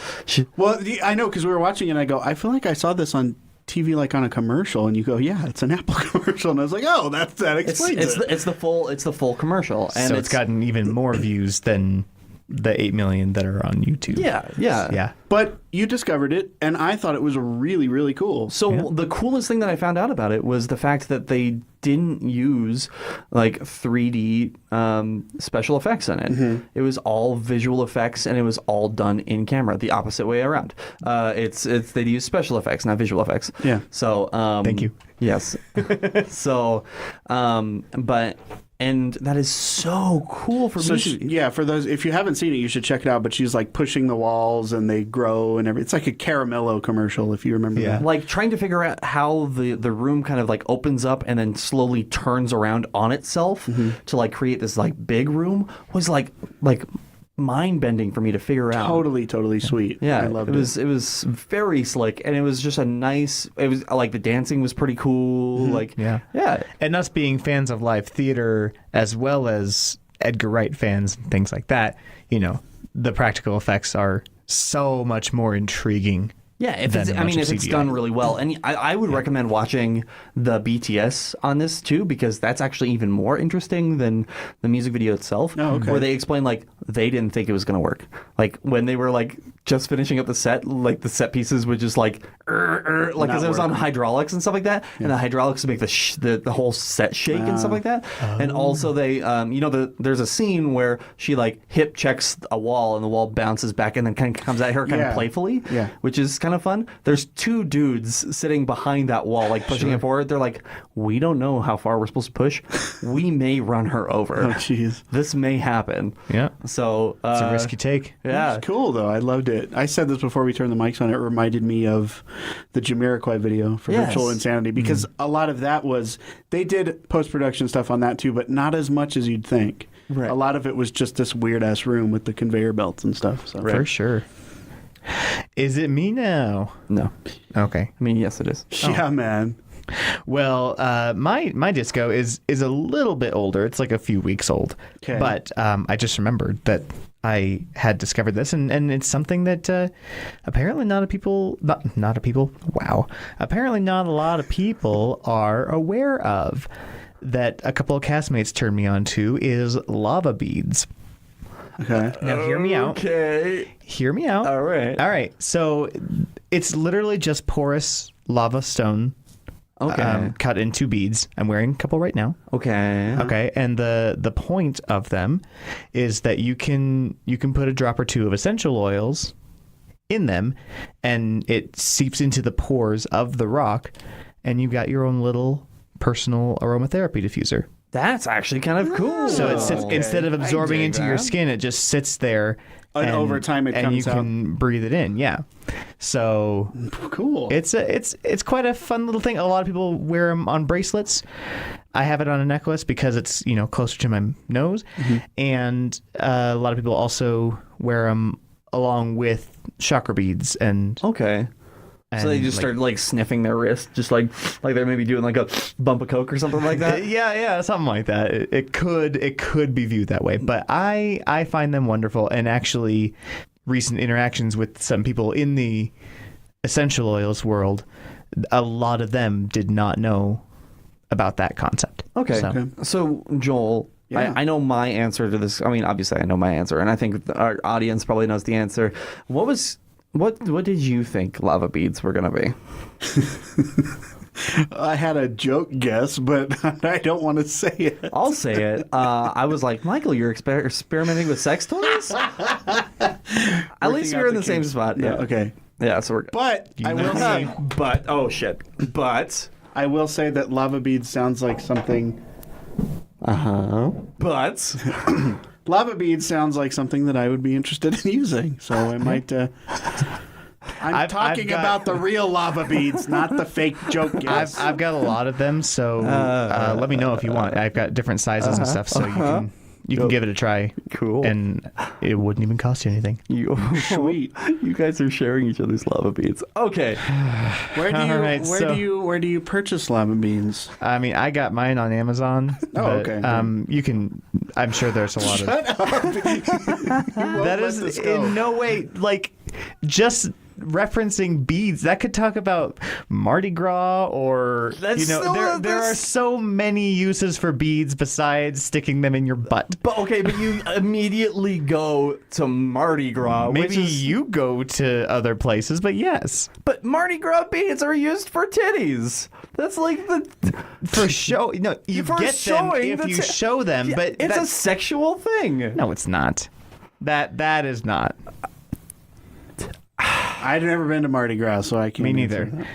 Well, I know, because we were watching it, and I go, I feel like I saw this on TV, on a commercial, and you go, yeah, it's an Apple commercial, and I was like, oh, that explains it. It's the full commercial, and so it's gotten even more views than the 8 million that are on YouTube. Yeah. But you discovered it, and I thought it was really, really cool. So the coolest thing that I found out about it was the fact that they didn't use 3D special effects in it. Mm-hmm. It was all visual effects, and it was all done in camera, the opposite way around. They use special effects, not visual effects. Yeah. So Thank you. Yes. So, and that is so cool for So me. for those, if you haven't seen it, you should check it out. But she's pushing the walls, and they grow and everything. It's like a Caramello commercial, if you remember that. Trying to figure out how the room kind of opens up and then slowly turns around on itself to create this big room was mind bending for me to figure out. Totally sweet. Yeah, I loved it. It was very slick, and it was just a nice. It was the dancing was pretty cool. Yeah. And us being fans of live theater as well as Edgar Wright fans and things like that, the practical effects are so much more intriguing. Yeah, if than it's a bunch of it's CGI. done really well, and I would recommend watching the BTS on this too, because that's actually even more interesting than the music video itself. Oh, okay. Where they explain they didn't think it was going to work. When they were just finishing up the set, the set pieces would just because it was on hydraulics and stuff like that, and the hydraulics would make the whole set shake and stuff like that. And also they there's a scene where she hip checks a wall and the wall bounces back and then kind of comes at her kind of playfully, which is kind of fun. There's two dudes sitting behind that wall pushing it forward. They're we don't know how far we're supposed to push. We may run her over. Oh, jeez. This may happen. Yeah. So It's a risk you take. Yeah. It's cool, though. I loved it. I said this before we turned the mics on. It reminded me of the Jamiroquai video for Yes. Virtual Insanity, because a lot of that was, they did post-production stuff on that too, but not as much as you'd think. Right. A lot of it was just this weird-ass room with the conveyor belts and stuff. So. For sure. Is it me now? No. Okay. I mean, yes, it is. Yeah, man. Well, my disco is a little bit older. It's a few weeks old. Okay. But I just remembered that I had discovered this, and it's something that apparently not a people. Wow. Apparently not a lot of people are aware of. That a couple of castmates turned me on to is lava beads. Okay. Now hear me out. Okay. Hear me out. All right. All right. So it's literally just porous lava stone. cut into beads. I'm wearing a couple right now. Okay. Okay, and the point of them is that you can put a drop or two of essential oils in them, and it seeps into the pores of the rock, and you've got your own little personal aromatherapy diffuser. That's actually kind of cool. So it sits, instead of absorbing dig into your that. skin, it just sits there. And over time it and comes you can breathe it in. Yeah. So Cool. it's quite a fun little thing. A lot of people wear them on bracelets. I have it on a necklace because it's closer to my nose, and a lot of people also wear them along with chakra beads and. Okay. So they just start like sniffing their wrist, just like they're maybe doing like a bump of coke or something like that. Yeah, something like that. It could be viewed that way, but I find them wonderful, and actually, recent interactions with some people in the essential oils world, a lot of them did not know about that concept. Okay. So Joel, Yeah. I know my answer to this. I mean, obviously I know my answer, and I think our audience probably knows the answer. What did you think lava beads were going to be? I had a joke guess, but I don't want to say it. I'll say it. I was like, Michael, you're experimenting with sex toys? At least you're in the same spot. Yeah. Okay. Yeah, so we're good. But I will say, oh shit. But. I will say that lava beads sounds like something. But. Lava beads sounds like something that I would be interested in using. So I might. I'm talking about the real lava beads, not the fake joke guess. I've got a lot of them, so let me know if you want. I've got different sizes and stuff, so you can give it a try. Cool. And it wouldn't even cost you anything. Sweet. You guys are sharing each other's lava beads. Okay. Where do you purchase lava beans? I mean, I got mine on Amazon. Oh, but, okay. You can. I'm sure there's a lot of. That is in no way like just referencing beads. That could talk about Mardi Gras or there are so many uses for beads besides sticking them in your butt. But you immediately go to Mardi Gras. Maybe you go to other places, but yes. But Mardi Gras beads are used for titties. That's like for show. No, you for get them showing if you show them, Yeah, but it's a sexual thing. No, it's not. That is not. I've never been to Mardi Gras, so I can't. Me neither. answer that.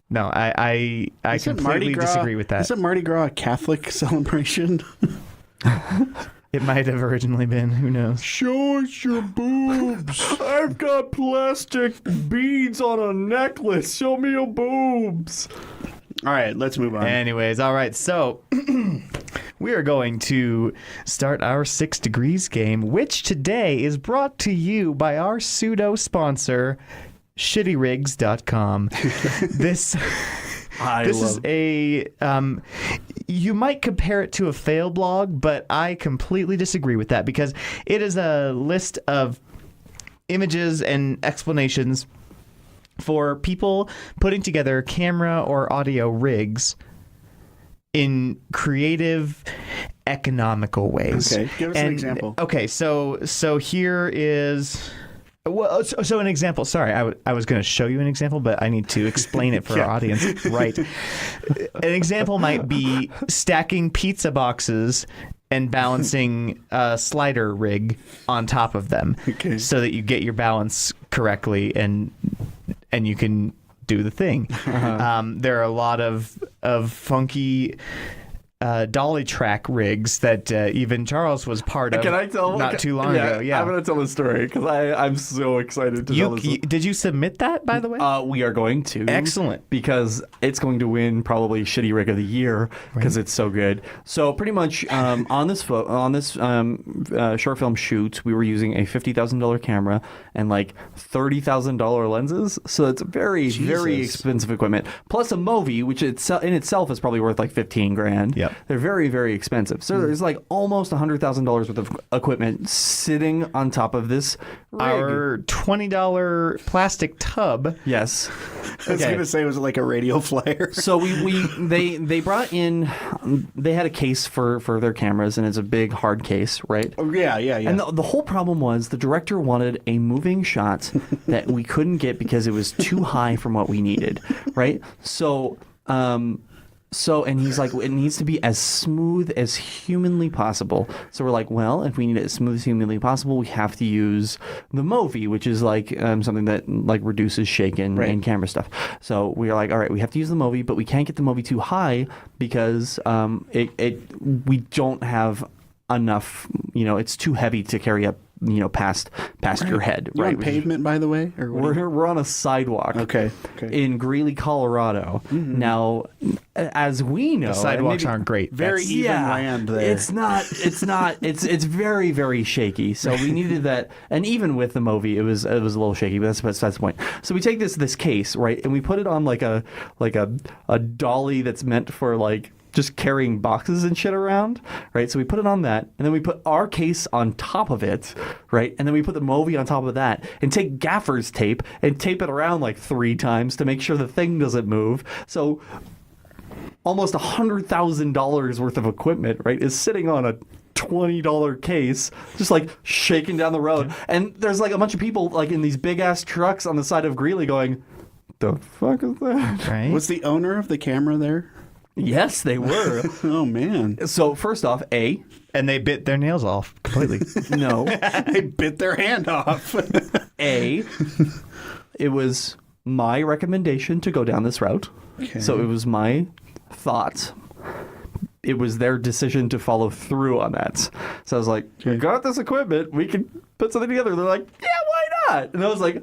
No, I completely disagree with that. Isn't Mardi Gras a Catholic celebration? It might have originally been. Who knows? Show us your boobs. I've got plastic beads on a necklace. Show me your boobs. All right, let's move on. Anyways, all right. So we are going to start our 6 Degrees game, which today is brought to you by our pseudo sponsor, shittyrigs.com. This is a you might compare it to a fail blog, but I completely disagree with that because it is a list of images and explanations for people putting together camera or audio rigs in creative, economical ways. Okay, give us an example. Okay, so here is. Well, so an example. Sorry, I was going to show you an example, but I need to explain it for our audience. Right. An example might be stacking pizza boxes and balancing a slider rig on top of them, so that you get your balance correctly and you can do the thing. There are a lot of funky dolly track rigs that even Charles was part of. Can I tell? Not too long ago. Yeah, I'm gonna tell the story because I'm so excited to tell this. Did you submit that, by the way? We are going to. Excellent. Because it's going to win probably Shitty Rig of the Year because it's so good. So pretty much on this short film shoot, we were using a $50,000 camera and like $30,000 lenses. So it's very very expensive equipment. Plus a Movi, which in itself is probably worth like $15,000. Yep. They're very very expensive. So there's like almost $100,000 worth of equipment sitting on top of this rig. Our $20 plastic tub. Yes. I was going to say, was it like a radio flyer? So they brought in, they had a case for their cameras, and it's a big hard case, right? Oh, yeah. And the whole problem was the director wanted a moving shot that we couldn't get because it was too high from what we needed, right? So So, and he's like, it needs to be as smooth as humanly possible. So we're like, well, if we need it as smooth as humanly possible, we have to use the Movi, which is like something that like reduces shake and camera stuff. So we are like, all right, we have to use the Movi, but we can't get the Movi too high because we don't have enough, it's too heavy to carry up, past your head. You're right? on pavement, by the way? Or what? We're on a sidewalk. Okay. In Greeley, Colorado. Mm-hmm. Now, as we know, The sidewalks aren't great. Very even land there. It's it's very, very shaky. So we needed that, and even with the Movi, it was a little shaky. But that's the point. So we take this case, right, and we put it on like a dolly that's meant for like just carrying boxes and shit around, right? So we put it on that, and then we put our case on top of it, right? And then we put the Movi on top of that, and take gaffer's tape and tape it around like 3 times to make sure the thing doesn't move. So almost $100,000 worth of equipment, right, is sitting on a $20 case, just like shaking down the road. And there's like a bunch of people like in these big ass trucks on the side of Greeley going, "The fuck is that?" Right? Was the owner of the camera there? Yes, they were. Oh, man. So first off, And they bit their nails off completely. no. They bit their hand off. It was my recommendation to go down this route. Okay. So it was my thought. It was their decision to follow through on that. So I was like, Okay. got this equipment. We can put something together. They're like, yeah, why not? And I was like,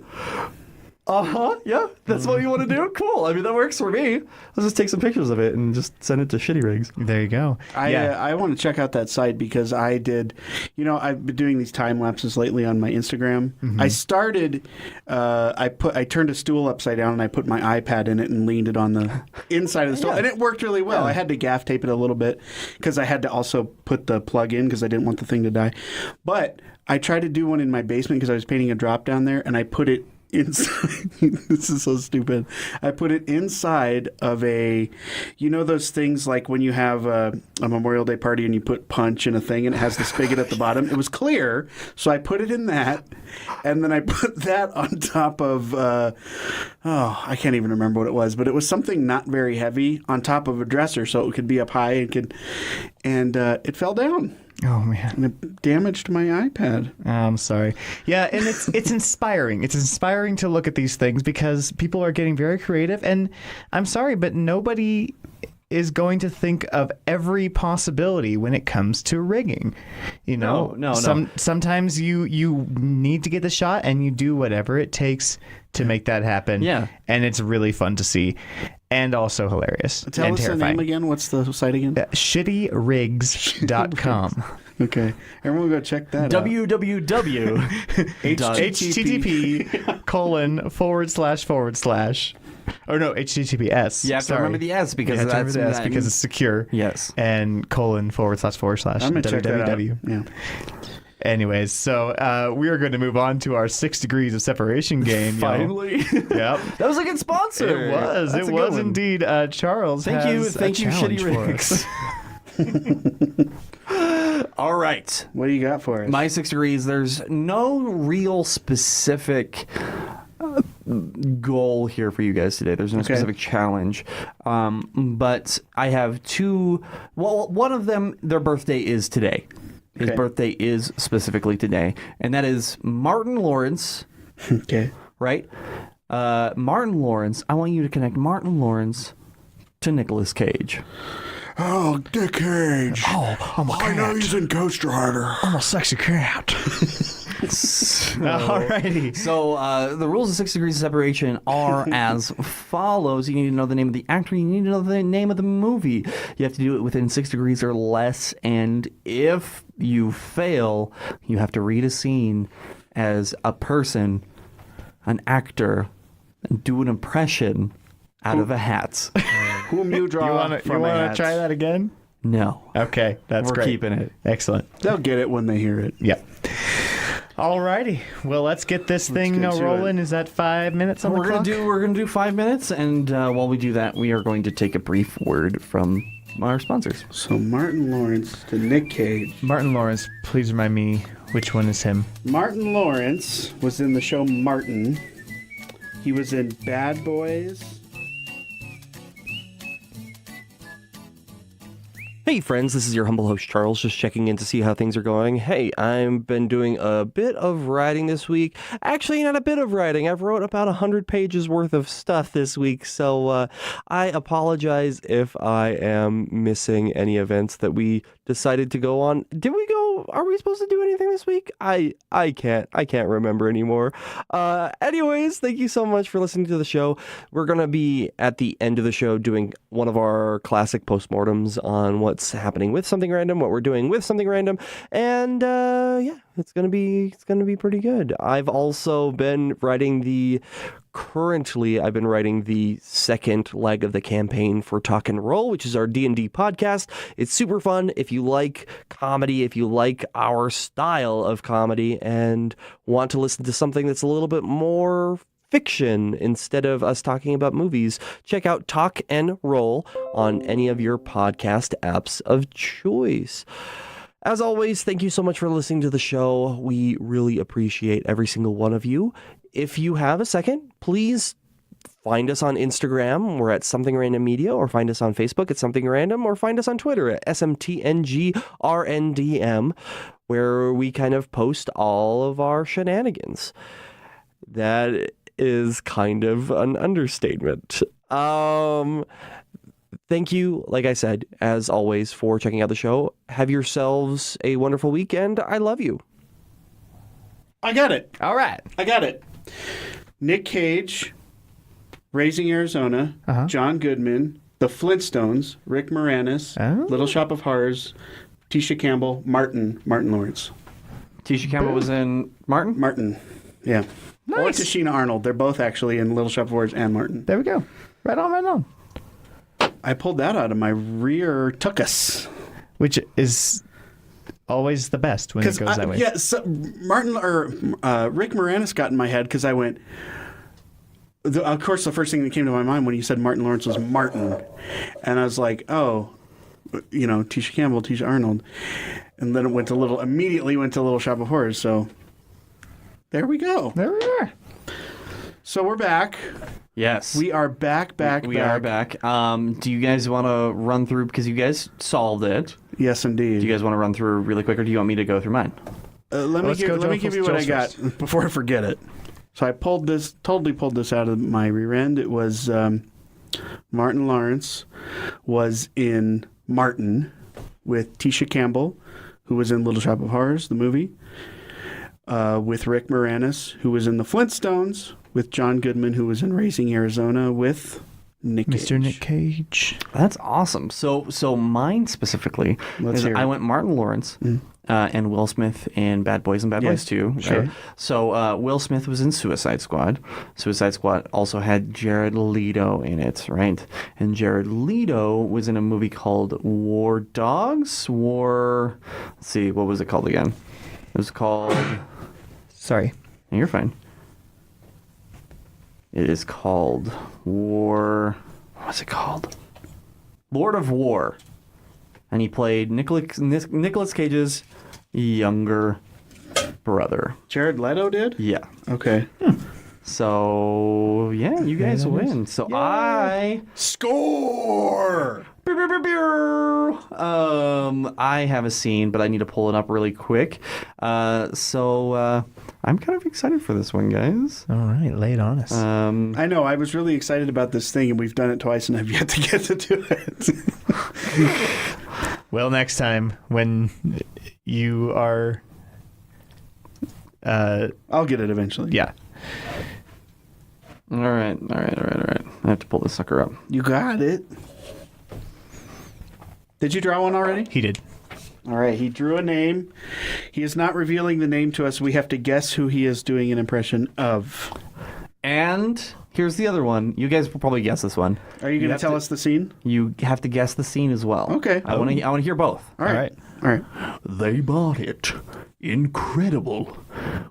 yeah, that's what you want to do? Cool. I mean, that works for me. Let's just take some pictures of it and just send it to Shitty Rigs. There you go. I want to check out that site because I did, I've been doing these time lapses lately on my Instagram. Mm-hmm. I started, I turned a stool upside down and I put my iPad in it and leaned it on the inside of the stool, and it worked really well. I had to gaff tape it a little bit because I had to also put the plug in because I didn't want the thing to die. But I tried to do one in my basement because I was painting a drop down there, and I put it inside. This is so stupid. I put it inside of those things like when you have a Memorial Day party and you put punch in a thing and it has the spigot at the bottom. It was clear, so I put it in that, and then I put that on top of I can't even remember what it was, but it was something not very heavy on top of a dresser, so it could be up high and it fell down. Oh, man. And it damaged my iPad. I'm sorry. Yeah, and it's inspiring. It's inspiring to look at these things because people are getting very creative. And I'm sorry, but nobody is going to think of every possibility when it comes to rigging. No. Sometimes you need to get the shot and you do whatever it takes to make that happen. Yeah. And it's really fun to see and also hilarious Tell and us terrifying. the name again. What's the site again? Shittyrigs.com. Okay. Everyone go check that out. www. http:// or no, HTTPS. You have to remember the S because you have to that's remember the S because it's secure. Yes. And / / I'm going to check that out. www. Yeah. Anyways, so we are going to move on to our 6 degrees of separation game. Finally. Yep. That was a good sponsor. It was. That's it a good was one. indeed. Charles Thank you, has a Shitty challenge for Rigs. All right. What do you got for us? My 6 degrees, there's no real specific goal here for you guys today. There's no specific challenge. But I have 2. Well, one of them, their birthday is today. His birthday is specifically today. And that is Martin Lawrence. Okay. Right? Martin Lawrence. I want you to connect Martin Lawrence to Nicolas Cage. Oh, Nick Cage. Oh, I'm a cat. I know he's in Ghost Rider. I'm a sexy cat. Alrighty. So the rules of 6 degrees of separation are as follows. You need to know the name of the actor. You need to know the name of the movie. You have to do it within 6 degrees or less. And if you fail, you have to read a scene as a person, an actor, and do an impression out of a hat. Whom you draw You want from a to hat. try that again? No. Okay, that's We're great. keeping it. Excellent. They'll get it when they hear it. Yep. Alrighty. Well, let's get this thing get to rolling. Is that 5 minutes on the clock? We're gonna do 5 minutes, and while we do that, we are going to take a brief word from our sponsors. So Martin Lawrence to Nick Cage. Martin Lawrence, please remind me which one is him. Martin Lawrence was in the show Martin. He was in Bad Boys. Hey friends, this is your humble host Charles, just checking in to see how things are going. Hey, I've been doing a bit of writing this week. Actually, not a bit of writing. I've wrote about 100 pages worth of stuff this week, so I apologize if I am missing any events that we decided to go on. Did we go? Are we supposed to do anything this week? I can't remember anymore. Anyways, thank you so much for listening to the show. We're gonna be at the end of the show doing one of our classic post-mortems on what's happening with Something Random, what we're doing with Something Random, and yeah, it's gonna be pretty good. I've also been Currently, I've been writing the second leg of the campaign for Talk and Roll, which is our D&D podcast. It's super fun. If you like comedy, if you like our style of comedy and want to listen to something that's a little bit more fiction instead of us talking about movies, check out Talk and Roll on any of your podcast apps of choice. As always, thank you so much for listening to the show. We really appreciate every single one of you. If you have a second, please find us on Instagram. We're at Something Random Media, or find us on Facebook at Something Random, or find us on Twitter at SMTNGRNDM, where we kind of post all of our shenanigans. That is kind of an understatement. Thank you, like I said, as always, for checking out the show. Have yourselves a wonderful weekend. I love you. I got it. All right. I got it. Nick Cage, Raising Arizona, John Goodman, The Flintstones, Rick Moranis, Little Shop of Horrors, Tisha Campbell, Martin Lawrence. Tisha Campbell was in Martin? Martin, yeah. Nice. Or Tashina Arnold. They're both actually in Little Shop of Horrors and Martin. There we go. Right on, right on. I pulled that out of my rear tuchus. Which is always the best when it goes that way. Yeah, so Rick Moranis got in my head because I went. Of course, the first thing that came to my mind when you said Martin Lawrence was Martin, and I was like, oh, Tisha Campbell, Tisha Arnold, and then it immediately went to Little Shop of Horrors. So there we go. There we are. So we're back. Yes. We are back. We are back. Do you guys want to run through, because you guys solved it? Yes, indeed. Do you guys want to run through really quick, or do you want me to go through mine? Let me give you what I got before I forget it. So I totally pulled this out of my rear end. It was Martin Lawrence was in Martin with Tisha Campbell, who was in Little Shop of Horrors, the movie, with Rick Moranis, who was in The Flintstones, with John Goodman, who was in Raising Arizona, with Nick Cage. Mr. Nick Cage. That's awesome. So mine specifically Let's is hear it. I went Martin Lawrence and Will Smith in Bad Boys and Bad Boys 2. Right? sure. So Will Smith was in Suicide Squad. Suicide Squad also had Jared Leto in it, right? And Jared Leto was in a movie called War Dogs. Let's see, what was it called again? It was called... Sorry. You're fine. It is called What's it called? Lord of War. And he played Nicolas Cage's younger brother. Jared Leto did? Yeah. Okay. So, yeah, you guys win. So I... Score! I have a scene, but I need to pull it up really quick. So I'm kind of excited for this one, guys. All right, lay it on us. I know. I was really excited about this thing, and we've done it twice, and I've yet to get to do it. Well, next time when you are... I'll get it eventually. yeah. All right. I have to pull this sucker up. You got it. Did you draw one already? He did. All right. He drew a name. He is not revealing the name to us. We have to guess who he is doing an impression of. And here's the other one. You guys will probably guess this one. Are you going to tell us the scene? You have to guess the scene as well. Okay. I want to hear both. All right. All right. They bought it. Incredible.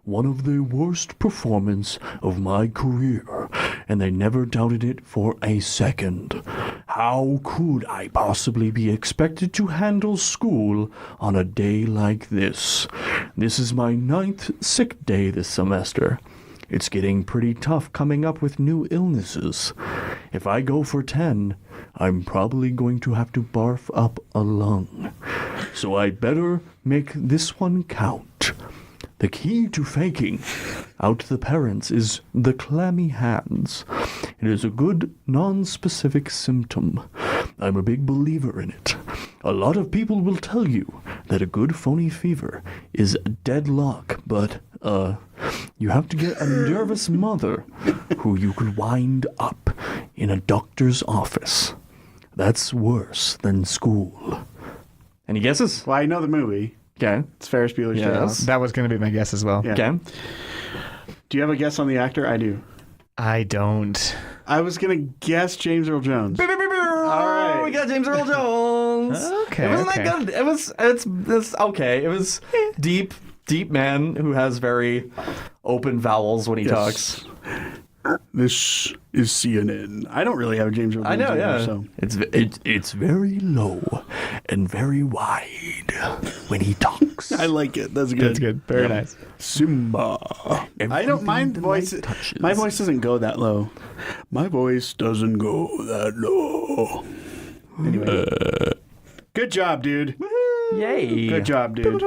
One of the worst performances of my career, and they never doubted it for a second. How could I possibly be expected to handle school on a day like this? This is my 9th sick day this semester. It's getting pretty tough coming up with new illnesses. if I go for 10, I'm probably going to have to barf up a lung. So I'd better make this one count. The key to faking out the parents is the clammy hands. It is a good non-specific symptom. I'm a big believer in it. A lot of people will tell you that a good phony fever is deadlock, but, you have to get a nervous mother who you could wind up in a doctor's office. That's worse than school. Any guesses? Well, I know the movie. Okay. It's Ferris Bueller's Day Off. That was going to be my guess as well. Yeah. Okay. Do you have a guess on the actor? I do. I don't. I was going to guess James Earl Jones. All right. We got James Earl Jones. Okay, It wasn't okay. that good. It's okay. It was deep man who has very open vowels when he talks. This is CNN. I don't really have a James Earl Jones. I know, either, yeah. So. It's very low and very wide when he talks. I like it. That's good. That's good. Very nice. Simba. I don't mind the voice. light touches. My voice doesn't go that low. My voice doesn't go that low. Anyway. Good job, dude. Yay. Good job, dude.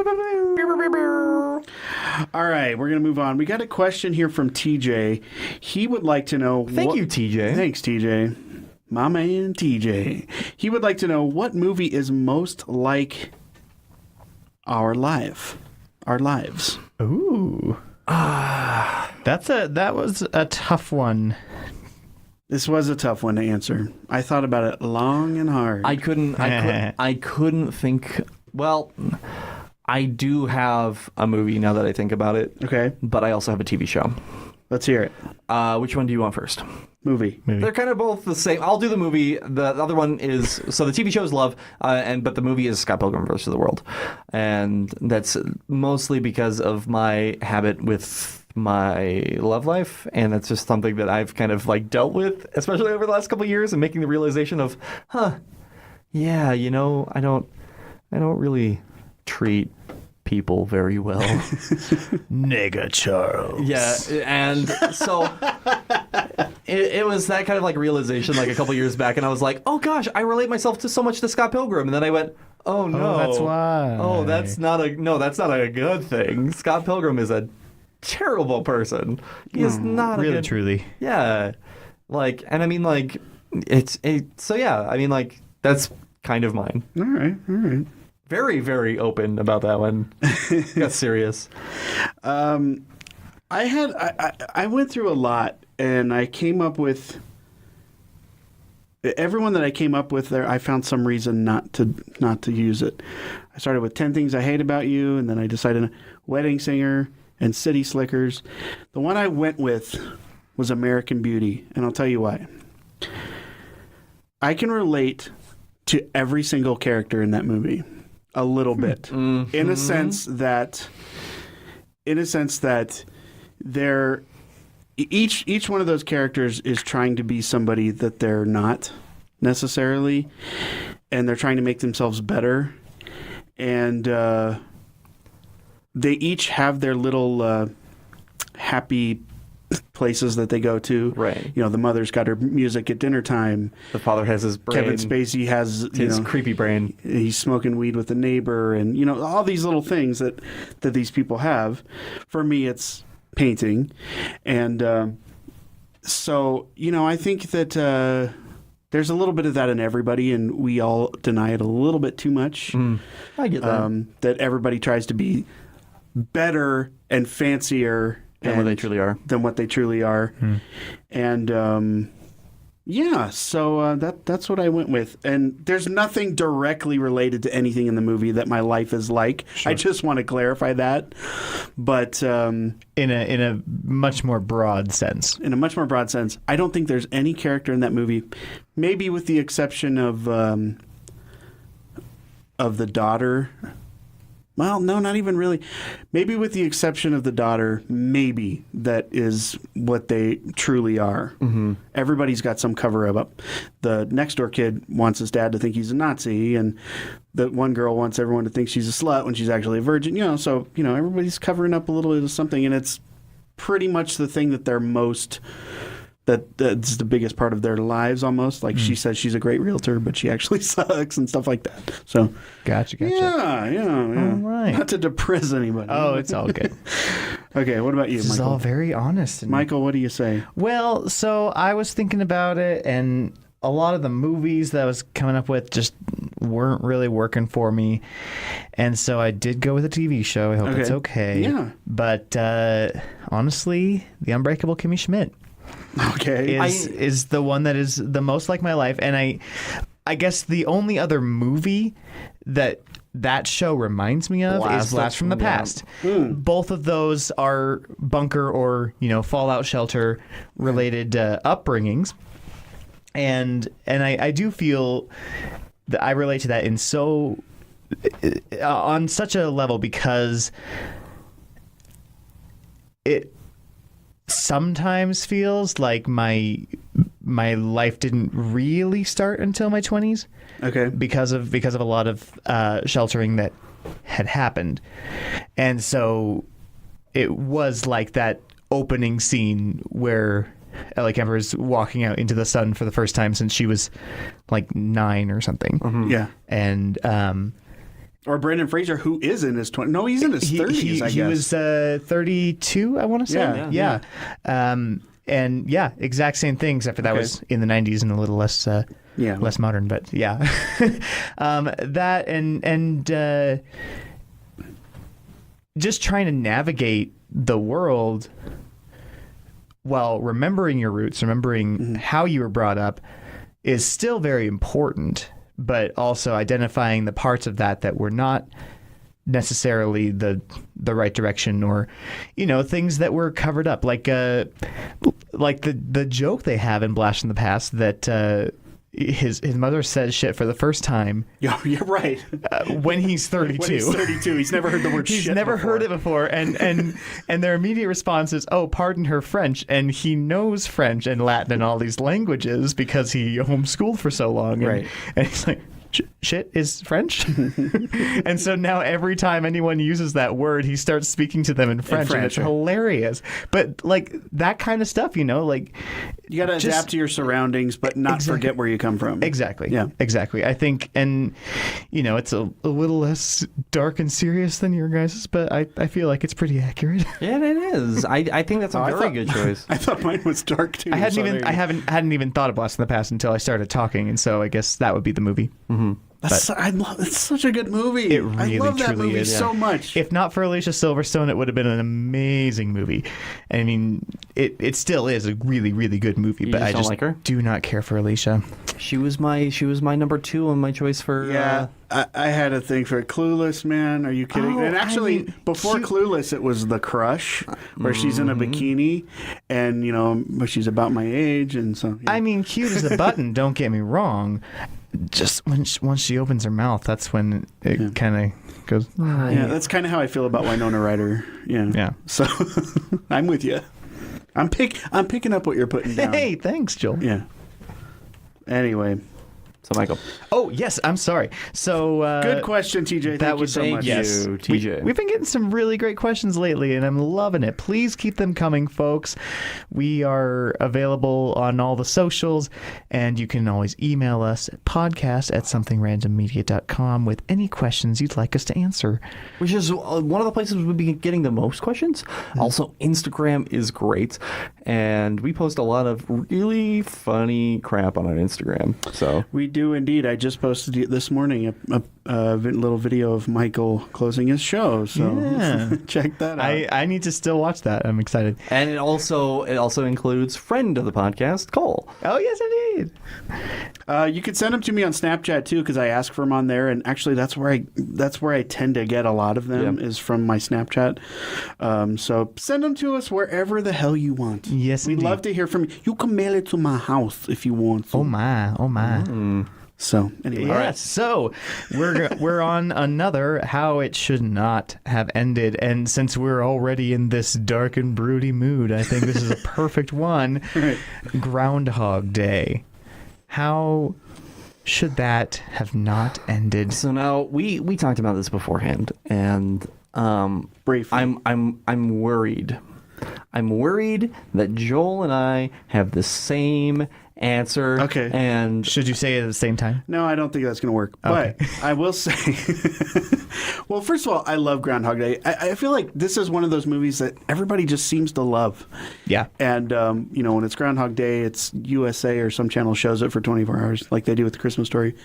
All right, we're going to move on. We got a question here from TJ. He would like to know... Thank you, TJ. Thanks, TJ. My man, TJ. He would like to know what movie is most like our lives. Ooh. That was a tough one. This was a tough one to answer. I thought about it long and hard. I couldn't think. Well, I do have a movie now that I think about it. Okay, But I also have a TV show. let's hear it. Which one do you want first? Movie. They're kind of both the same. I'll do the movie. The other one is so the TV show is Love, but the movie is Scott Pilgrim vs. the World, and that's mostly because of my habit with my love life, and that's just something that I've kind of like dealt with, especially over the last couple of years, and making the realization of, yeah, you know, I don't really treat people very well. Nigga Charles. Yeah, and so it was that kind of like realization like a couple years back, and I was like, oh gosh, I relate myself to so much to Scott Pilgrim, and then I went, oh no, that's why. Oh, that's not a good thing. Scott Pilgrim is a terrible person. He is not Really, a good, truly. yeah, like, and I mean like so yeah, I mean like that's kind of mine. All right. Very, very open about that one. Got serious. I went through a lot, and I came up with everyone that I came up with there. I found some reason not to use it. I started with 10 Things I Hate About You, and then I decided Wedding Singer and City Slickers. The one I went with was American Beauty, and I'll tell you why. I can relate to every single character in that movie a little bit, Mm-hmm. in a sense that they're each one of those characters is trying to be somebody that they're not necessarily, and they're trying to make themselves better, and they each have their little happy places that they go to. Right. You know, the mother's got her music at dinner time. The father has his brain. Kevin Spacey has his creepy brain. He's smoking weed with the neighbor, and you know all these little things that these people have. For me, it's painting, and so you know I think that there's a little bit of that in everybody, and we all deny it a little bit too much. I get that. That everybody tries to be better and fancier Than what they truly are. Than what they truly are, and yeah, so that's what I went with. And there's nothing directly related to anything in the movie that my life is like. Sure. I just want to clarify that, but in a much more broad sense. In a much more broad sense, I don't think there's any character in that movie, maybe with the exception of the daughter. Well, no, not even really. Maybe with the exception of the daughter, maybe that is what they truly are. Mm-hmm. Everybody's got some cover up. The next door kid wants his dad to think he's a Nazi, and the one girl wants everyone to think she's a slut when she's actually a virgin. You know, so you know everybody's covering up a little bit of something, and it's pretty much the thing that they're most that's the biggest part of their lives almost. Like she says she's a great realtor, but she actually sucks and stuff like that. So Gotcha. yeah. All right. Not to depress anybody. Oh, it's all good. Okay, what about you, This is Michael? all very honest. And Michael, what do you say? Well, so I was thinking about it, and a lot of the movies that I was coming up with just weren't really working for me. And so I did go with a TV show. I hope it's okay. Yeah. But honestly, The Unbreakable Kimmy Schmidt Okay. is the one that is the most like my life. And I guess the only other movie that show reminds me of is Blast from the Past. Both of those are bunker or fallout shelter related upbringings, and I do feel that I relate to that in on such a level, because it sometimes feels like my life didn't really start until my 20s. Okay. Because of a lot of sheltering that had happened. And so it was like that opening scene where Ellie Kemper is walking out into the sun for the first time since she was like 9 or something. Yeah. And Or Brendan Fraser, who is in his 20s. No, he's in his 30s, I guess. He was 32, I want to say. Yeah. And yeah, exact same thing, except for that was in the 90s and a little less less modern. But yeah, that and just trying to navigate the world while remembering your roots, remembering how you were brought up, is still very important. But also identifying the parts of that were not necessarily the right direction, or things that were covered up, like the joke they have in Blast from the Past that his mother says shit for the first time. Yeah, you're right. When he's 32. When he's 32, he's never heard the word shit. He's never before. heard it before, and their immediate response is, "Oh, pardon her French," and he knows French and Latin and all these languages because he homeschooled for so long, Right? And he's like, shit is French. And so now every time anyone uses that word, he starts speaking to them in French, and it's hilarious. But like that kind of stuff, like you got to adapt to your surroundings, but not forget where you come from. Exactly. Yeah. Exactly. I think, and it's a little less dark and serious than your guys's, but I feel like it's pretty accurate. Yeah, it is. I think that's a very good choice. I thought mine was dark too. I hadn't even thought of Blast in the Past until I started talking, and so I guess that would be the movie. It's such a good movie. It really, I love that truly movie is. so much. If not for Alicia Silverstone, it would have been an amazing movie. I mean, it still is a really, really good movie, but I don't just like her? do not care for Alicia. She was my number 2 on my choice for. I had a thing for Clueless, man. Are you kidding? Oh, and actually, before Clueless, it was The Crush, where she's in a bikini, and she's about my age, and so. Yeah. I mean, cute as a button. Don't get me wrong. Just once she opens her mouth, that's when it kind of goes. Yeah, that's kind of how I feel about Winona Ryder. Yeah. Yeah. So I'm with you. I'm picking up what you're putting down. Hey, thanks, Joel. Yeah. Anyway. So Michael. Oh yes, I'm sorry. So Good question, TJ. Thank you so much. Yes. TJ. We've been getting some really great questions lately, and I'm loving it. Please keep them coming, folks. We are available on all the socials, and you can always email us at podcast@something.random.media.com with any questions you'd like us to answer. Which is one of the places we've been getting the most questions. Also, Instagram is great, and we post a lot of really funny crap on our Instagram. So We do indeed. I just posted this morning a little video of Michael closing his show, so check that out. I need to still watch that. I'm excited. And it also includes friend of the podcast, Cole. Oh yes, indeed. You can send them to me on Snapchat too, because I ask for them on there, and actually that's where I tend to get a lot of them is from my Snapchat. So send them to us wherever the hell you want. Yes, we'd indeed. love to hear from you. You can mail it to my house if you want to. Oh my. So anyway, Yes. So we're on another How It Should Not Have Ended, and since we're already in this dark and broody mood, I think this is a perfect one. Right. Groundhog Day. How should that have not ended? So now we talked about this beforehand, and briefly. I'm worried. I'm worried that Joel and I have the same answer. Okay. And Should you say it at the same time? No, I don't think that's going to work. Okay. But I will say, well, first of all, I love Groundhog Day. I feel like this is one of those movies that everybody just seems to love. Yeah. And, when it's Groundhog Day, it's USA or some channel shows it for 24 hours like they do with the Christmas Story.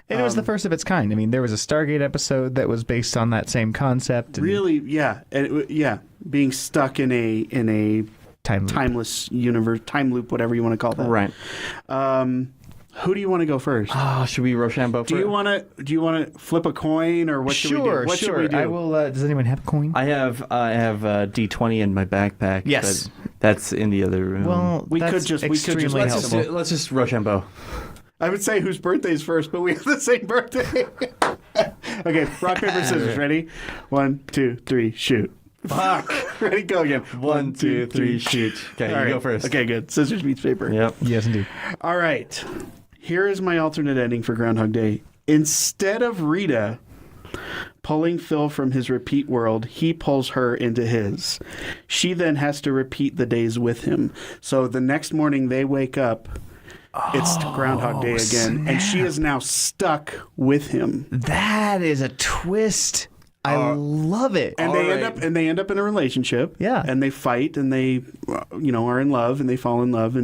And it was the first of its kind. I mean, there was a Stargate episode that was based on that same concept. And Really, yeah. Being stuck in a time loop. timeless universe, time loop, whatever you want to call that. right. Who do you want to go first? Should we Rochambeau? Do you want to flip a coin, or what should we do? What should we do? I will. Does anyone have a coin? I have D20 in my backpack. Yes. but that's in the other room. Well, We could that's just extremely let's helpful. let's just Rochambeau. I would say whose birthday's first, but we have the same birthday. Okay, rock, paper, scissors. Ready? 1, 2, 3, shoot. Fuck. Ready? Go again. 1, 2, 3, shoot. Okay, All you right. go first. Okay, good. Scissors beats paper. Yep. Yes, indeed. All right. Here is my alternate ending for Groundhog Day. Instead of Rita pulling Phil from his repeat world, he pulls her into his. She then has to repeat the days with him. So the next morning they wake up, it's Groundhog Day again, and she is now stuck with him. That is a twist. I love it. And they end up in a relationship. Yeah. And they fight, and they are in love, and they fall in love,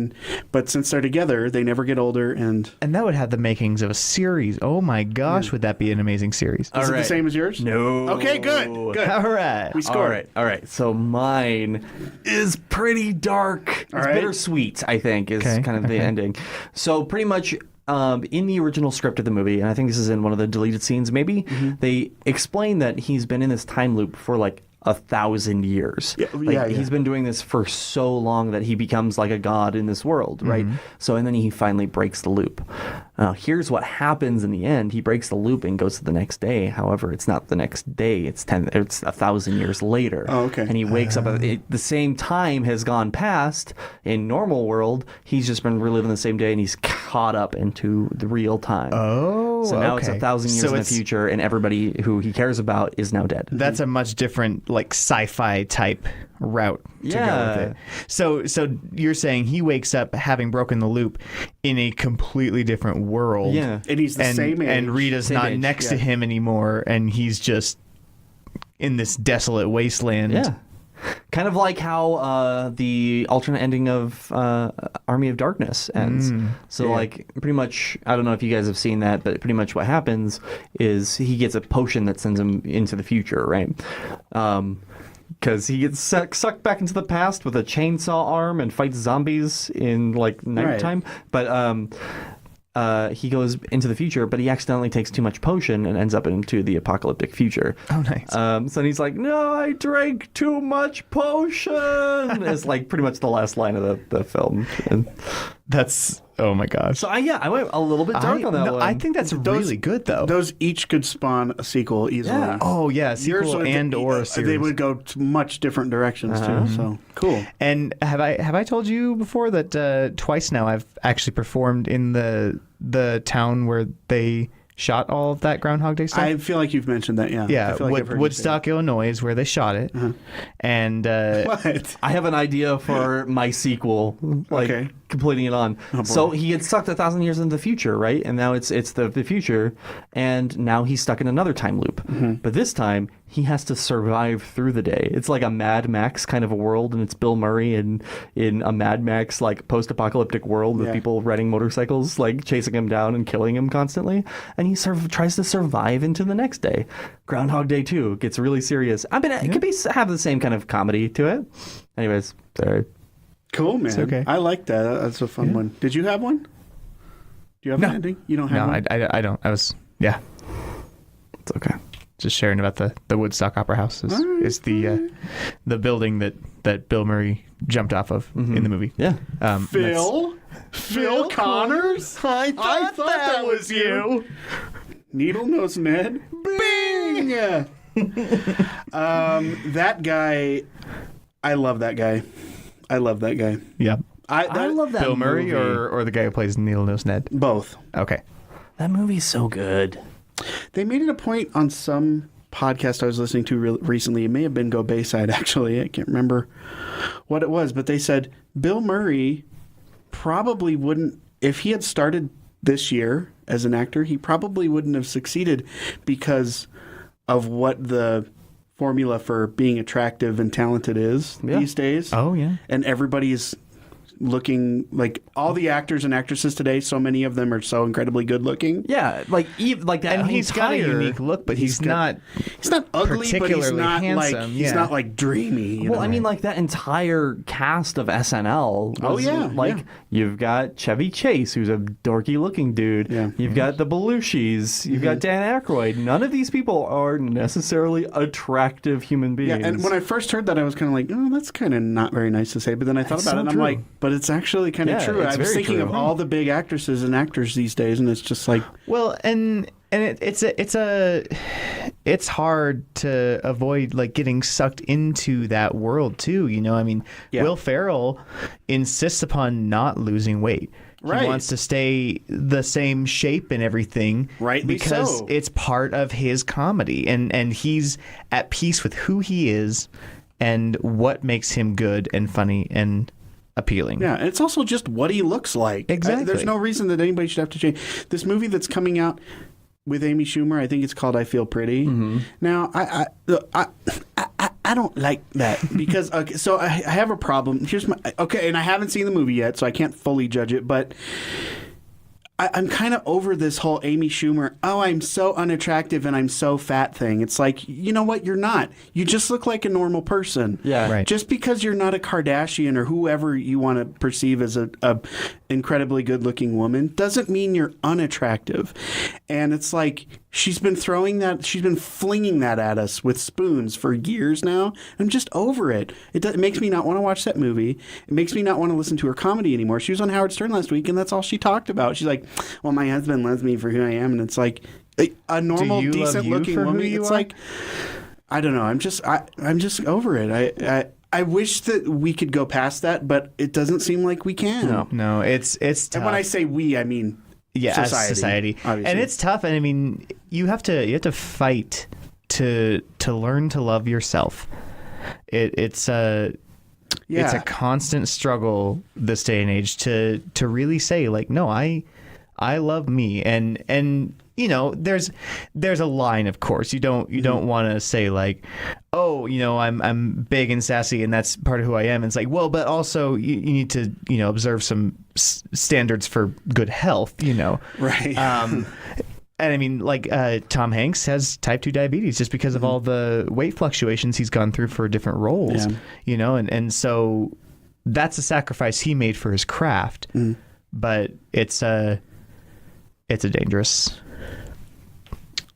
but since they're together, they never get older. And And that would have the makings of a series. Oh my gosh, would that be an amazing series? is it the same as yours? No. Okay, good. All right. We scored. All right. So mine is pretty dark. All It's right. bittersweet, I think, is Okay, kind of the ending. So pretty much in the original script of the movie, and I think this is in one of the deleted scenes maybe, they explain that he's been in this time loop for like 1,000 years. Yeah, He's been doing this for so long that he becomes like a god in this world, right? So, and then he finally breaks the loop. Here's what happens in the end. He breaks the loop and goes to the next day. However, it's not the next day. It's 1,000 years later. Oh, okay. And he wakes up at the same time has gone past. In normal world, he's just been reliving the same day, and he's caught up into the real time. Oh, so now it's okay. 1,000 years So in the it's- future, and everybody who he cares about is now dead. That's a much different, like, sci-fi type route to go Yeah. with it. So you're saying he wakes up having broken the loop in a completely different world. Yeah. And he's the same age. And Rita's Same not age, next to yeah. him anymore, and he's just in this desolate wasteland. Yeah. Kind of like how the alternate ending of Army of Darkness ends. So, like, pretty much, I don't know if you guys have seen that, but pretty much what happens is he gets a potion that sends him into the future, right? Because he gets sucked back into the past with a chainsaw arm and fights zombies in, like, nighttime. But he goes into the future, but he accidentally takes too much potion and ends up into the apocalyptic future. Oh, nice. So then he's like, "No, I drank too much potion." It's like pretty much the last line of the film. And That's, oh my gosh. so I went a little bit dark on that one. I think that's really good, though. Those each could spawn a sequel easily. Yeah. Oh, yeah, sequel would- and or a series. They would go to much different directions too. So cool. And have I told you before that twice now I've actually performed in the town where they shot all of that Groundhog Day stuff? I feel like you've mentioned that. Yeah. yeah, I feel like I've heard you say Woodstock, Illinois is where they shot it. And that. What? I have an idea for my sequel, like Okay. completing it on. So he gets sucked 1,000 years into the future, right? And now it's the future, and now he's stuck in another time loop. But this time he has to survive through the day. It's like a Mad Max kind of a world, and it's Bill Murray in a Mad Max like post-apocalyptic world with Yeah. people riding motorcycles, like chasing him down and killing him constantly. And he tries to survive into the next day. Groundhog Day 2 gets really serious. I mean, it could have the same kind of comedy to it. Anyways, sorry. Cool, man. okay. I like that. That's a fun one. Did you have one? Do you have an ending? You don't have no, one? I don't. I was, yeah, It's okay. just sharing about the Woodstock Opera House is the building that Bill Murray jumped off of in the movie. Yeah. Phil Connors? I thought that was you. Needle Nose Ned. Bing! That guy, I love that guy. Yeah. I love that Bill Murray movie. or the guy who plays Neil Nose Ned. Both. Okay. That movie's so good. They made it a point on some podcast I was listening to recently. It may have been Go Bayside, actually. I can't remember what it was, but they said Bill Murray probably wouldn't, if he had started this year as an actor, he probably wouldn't have succeeded because of what the formula for being attractive and talented is these days. Oh, yeah. And everybody's looking like all the actors and actresses today, so many of them are so incredibly good looking. Yeah, like that. And he's got a unique look, but he's not ugly, but he's not handsome. like he's not like dreamy. You Well, know? I mean, like that entire cast of SNL. Oh, Was, yeah, like yeah. you've got Chevy Chase, who's a dorky looking dude. Yeah. You've got the Belushis. You've got Dan Aykroyd. None of these people are necessarily attractive human beings. Yeah, and when I first heard that, I was kind of like, oh, that's kind of not very nice to say. But then I thought That's about so it, and true. I'm like, but it's actually kind of Yeah, true. it's I was very thinking true. of all the big actresses and actors these days, and it's just like, Well, and it's hard to avoid like getting sucked into that world too. You know, I mean, Yeah. Will Ferrell insists upon not losing weight. Right. He wants to stay the same shape and everything, Rightly because so. it's part of his comedy, and he's at peace with who he is and what makes him good and funny and appealing. yeah, and it's also just what he looks like. Exactly. There's no reason that anybody should have to change. This movie that's coming out with Amy Schumer, I think it's called I Feel Pretty. Now, I don't like that because so I have a problem. Here's my and I haven't seen the movie yet, so I can't fully judge it, but I'm kind of over this whole Amy Schumer, oh, I'm so unattractive and I'm so fat thing. It's like, you know what? You're not. You just look like a normal person. Yeah. Right. Just because you're not a Kardashian or whoever you want to perceive as a incredibly good-looking woman doesn't mean you're unattractive. And it's like she's been flinging that at us with spoons for years now. I'm just over it. It makes me not want to watch that movie. It makes me not want to listen to her comedy anymore. She was on Howard Stern last week, and that's all she talked about. She's like, well, my husband loves me for who I am. And it's like a normal, you love you decent-looking for who woman. you It's are? like, I don't know. I'm just over it. I wish that we could go past that, but it doesn't seem like we can. No, it's tough. And when I say we, I mean as society. Obviously. And it's tough. And I mean, you have to fight to learn to love yourself. It's a constant struggle this day and age to really say like, no, I love me, and you know, there's a line, of course. You don't want to say like, oh, you know, I'm big and sassy and that's part of who I am. And it's like, well, but also you need to, you know, observe some standards for good health, you know. Right. And I mean, like Tom Hanks has type 2 diabetes just because of all the weight fluctuations he's gone through for different roles, you know, and so that's a sacrifice he made for his craft. But it's a dangerous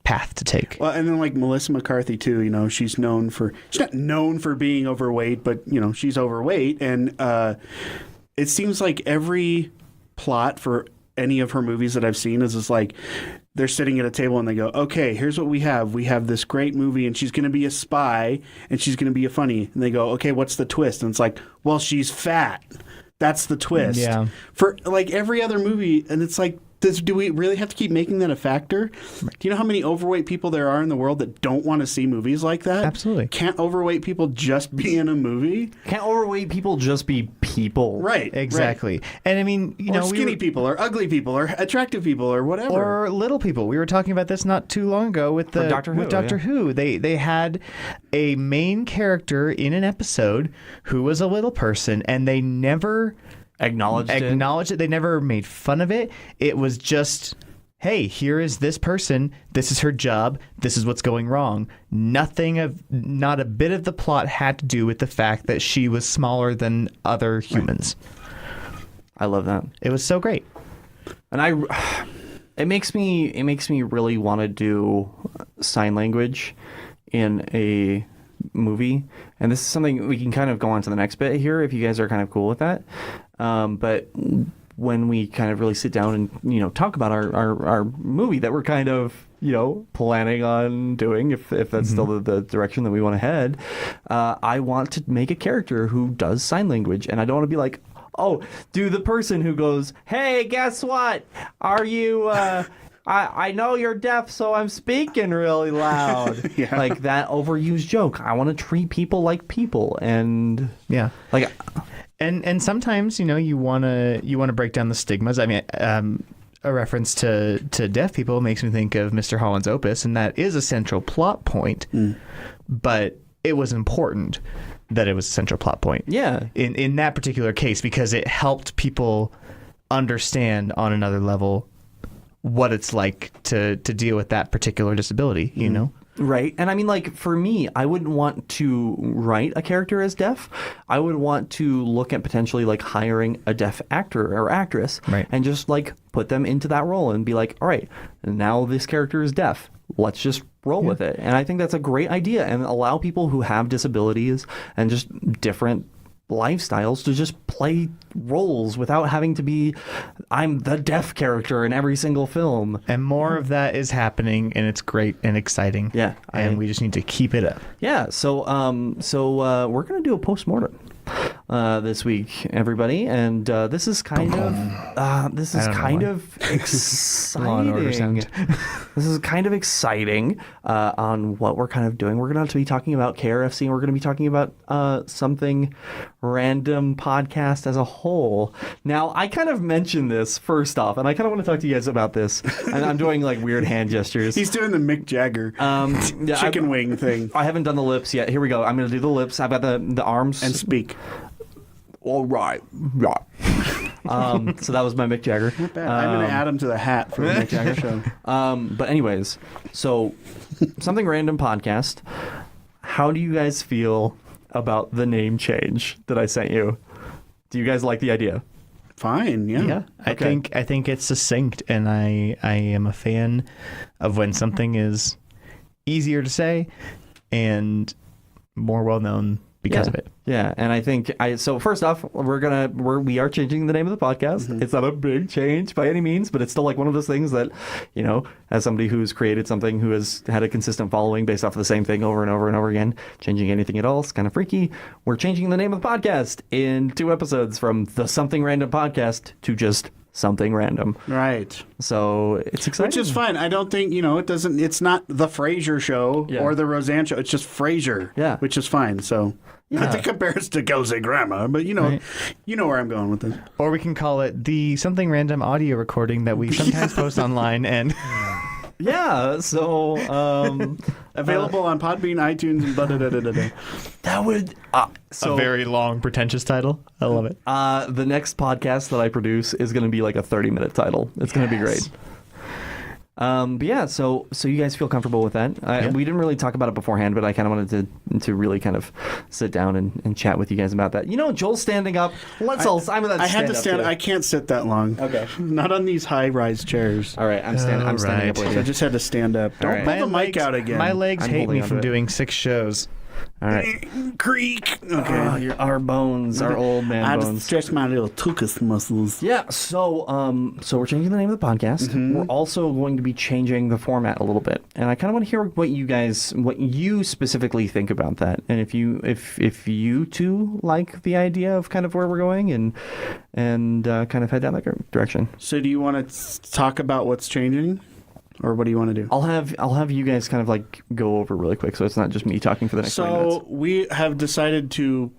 path to take. Well, and then like Melissa McCarthy too, you know, she's not known for being overweight, but you know, she's overweight, and it seems like every plot for any of her movies that I've seen is just like they're sitting at a table and they go, okay, here's what we have. We have this great movie and she's going to be a spy and she's going to be a funny. And they go, okay, what's the twist? And it's like, well, she's fat. That's the twist. Yeah. For like every other movie. And it's like, do we really have to keep making that a factor? Do you know how many overweight people there are in the world that don't want to see movies like that? Absolutely. Can't overweight people just be in a movie? Can't overweight people just be people? Right. Exactly. Right. And I mean, you Or know, skinny people or ugly people or attractive people or whatever. or little people. We were talking about this not too long ago with Doctor Who, Doctor yeah. Who. They had a main character in an episode who was a little person, and they never Acknowledged it. They never made fun of it. It was just, hey, here is this person. This is her job. This is what's going wrong. Not a bit of the plot had to do with the fact that she was smaller than other humans. I love that. It was so great. And it makes me really want to do sign language in a movie. And this is something we can kind of go on to the next bit here if you guys are kind of cool with that. But when we kind of really sit down and, you know, talk about our movie that we're kind of, you know, planning on doing, if that's still the direction that we want to head, I want to make a character who does sign language. And I don't want to be like, oh, do the person who goes, hey, guess what? Are you I know you're deaf, so I'm speaking really loud. Yeah. Like that overused joke. I want to treat people like people, and Yeah. like And sometimes, you want to break down the stigmas. I mean, a reference to deaf people makes me think of Mr. Holland's Opus, and that is a central plot point. But it was important that it was a central plot point. yeah, In that particular case, because it helped people understand on another level what it's like to deal with that particular disability, you know? right. And I mean, like for me, I wouldn't want to write a character as deaf. I would want to look at potentially like hiring a deaf actor or actress, Right. and just like put them into that role and be like, all right, now this character is deaf. Let's just roll with it. And I think that's a great idea, and allow people who have disabilities and just different lifestyles to just play roles without having to be, I'm the deaf character in every single film. And more of that is happening, and it's great and exciting. Yeah, And we just need to keep it up. Yeah, so we're gonna do a post-mortem this week, everybody, and this is kind of exciting. Law and Order sound. This is kind of exciting on what we're kind of doing. We're going to be talking about KRFC, and we're going to be talking about something random podcast as a whole. Now, I kind of mentioned this first off, and I kind of want to talk to you guys about this. And I'm doing like weird hand gestures. He's doing the Mick Jagger Yeah, chicken wing thing. I haven't done the lips yet. Here we go. I'm going to do the lips. I've got the arms. And speak. All right. Yeah. So that was my Mick Jagger. I'm going to add him to the hat for the Mick Jagger show. But anyways, so something random podcast. How do you guys feel about the name change that I sent you? Do you guys like the idea? Fine, yeah. Yeah, I think it's succinct, and I am a fan of when something is easier to say and more well known because of it. Yeah, and I think so first off, we are changing the name of the podcast. Mm-hmm. It's not a big change by any means, but it's still like one of those things that, as somebody who's created something, who has had a consistent following based off of the same thing over and over and over again, changing anything at all is kind of freaky. We're changing the name of the podcast in 2 episodes from the Something Random Podcast to just Something Random. Right. So it's exciting. Which is fine. I don't think, it's not the Frasier show or the Roseanne show. It's just Frasier. Yeah. Which is fine. So not to compare us to Gozy Grandma, but you know where I'm going with this. Or we can call it the Something Random audio recording that we sometimes post online, and Yeah, so Available on Podbean, iTunes, and blah-da-da-da-da-da. that would a very long, pretentious title. I love it. the next podcast that I produce is going to be like a 30-minute title. It's going to be great. But yeah, so you guys feel comfortable with that? We didn't really talk about it beforehand, but I kind of wanted to really kind of sit down and chat with you guys about that. Joel's standing up. I had to stand. I can't sit that long. Okay. Not on these high-rise chairs. All right, I'm standing up right. with So I you. just had to stand up. Don't right. pull the mic out again. My legs I'm hate holding me onto from it. doing 6 shows. All right. Creak. Okay. Our bones, our old man I bones. just stretch my little tuchus muscles. Yeah, so we're changing the name of the podcast. Mm-hmm. We're also going to be changing the format a little bit, and I kind of want to hear what you specifically think about that, and if you two like the idea of kind of where we're going and kind of head down that direction. So do you want to talk about what's changing? Or what do you want to do? I'll have you guys kind of like go over really quick, so it's not just me talking for the next 20 minutes. So we have decided to,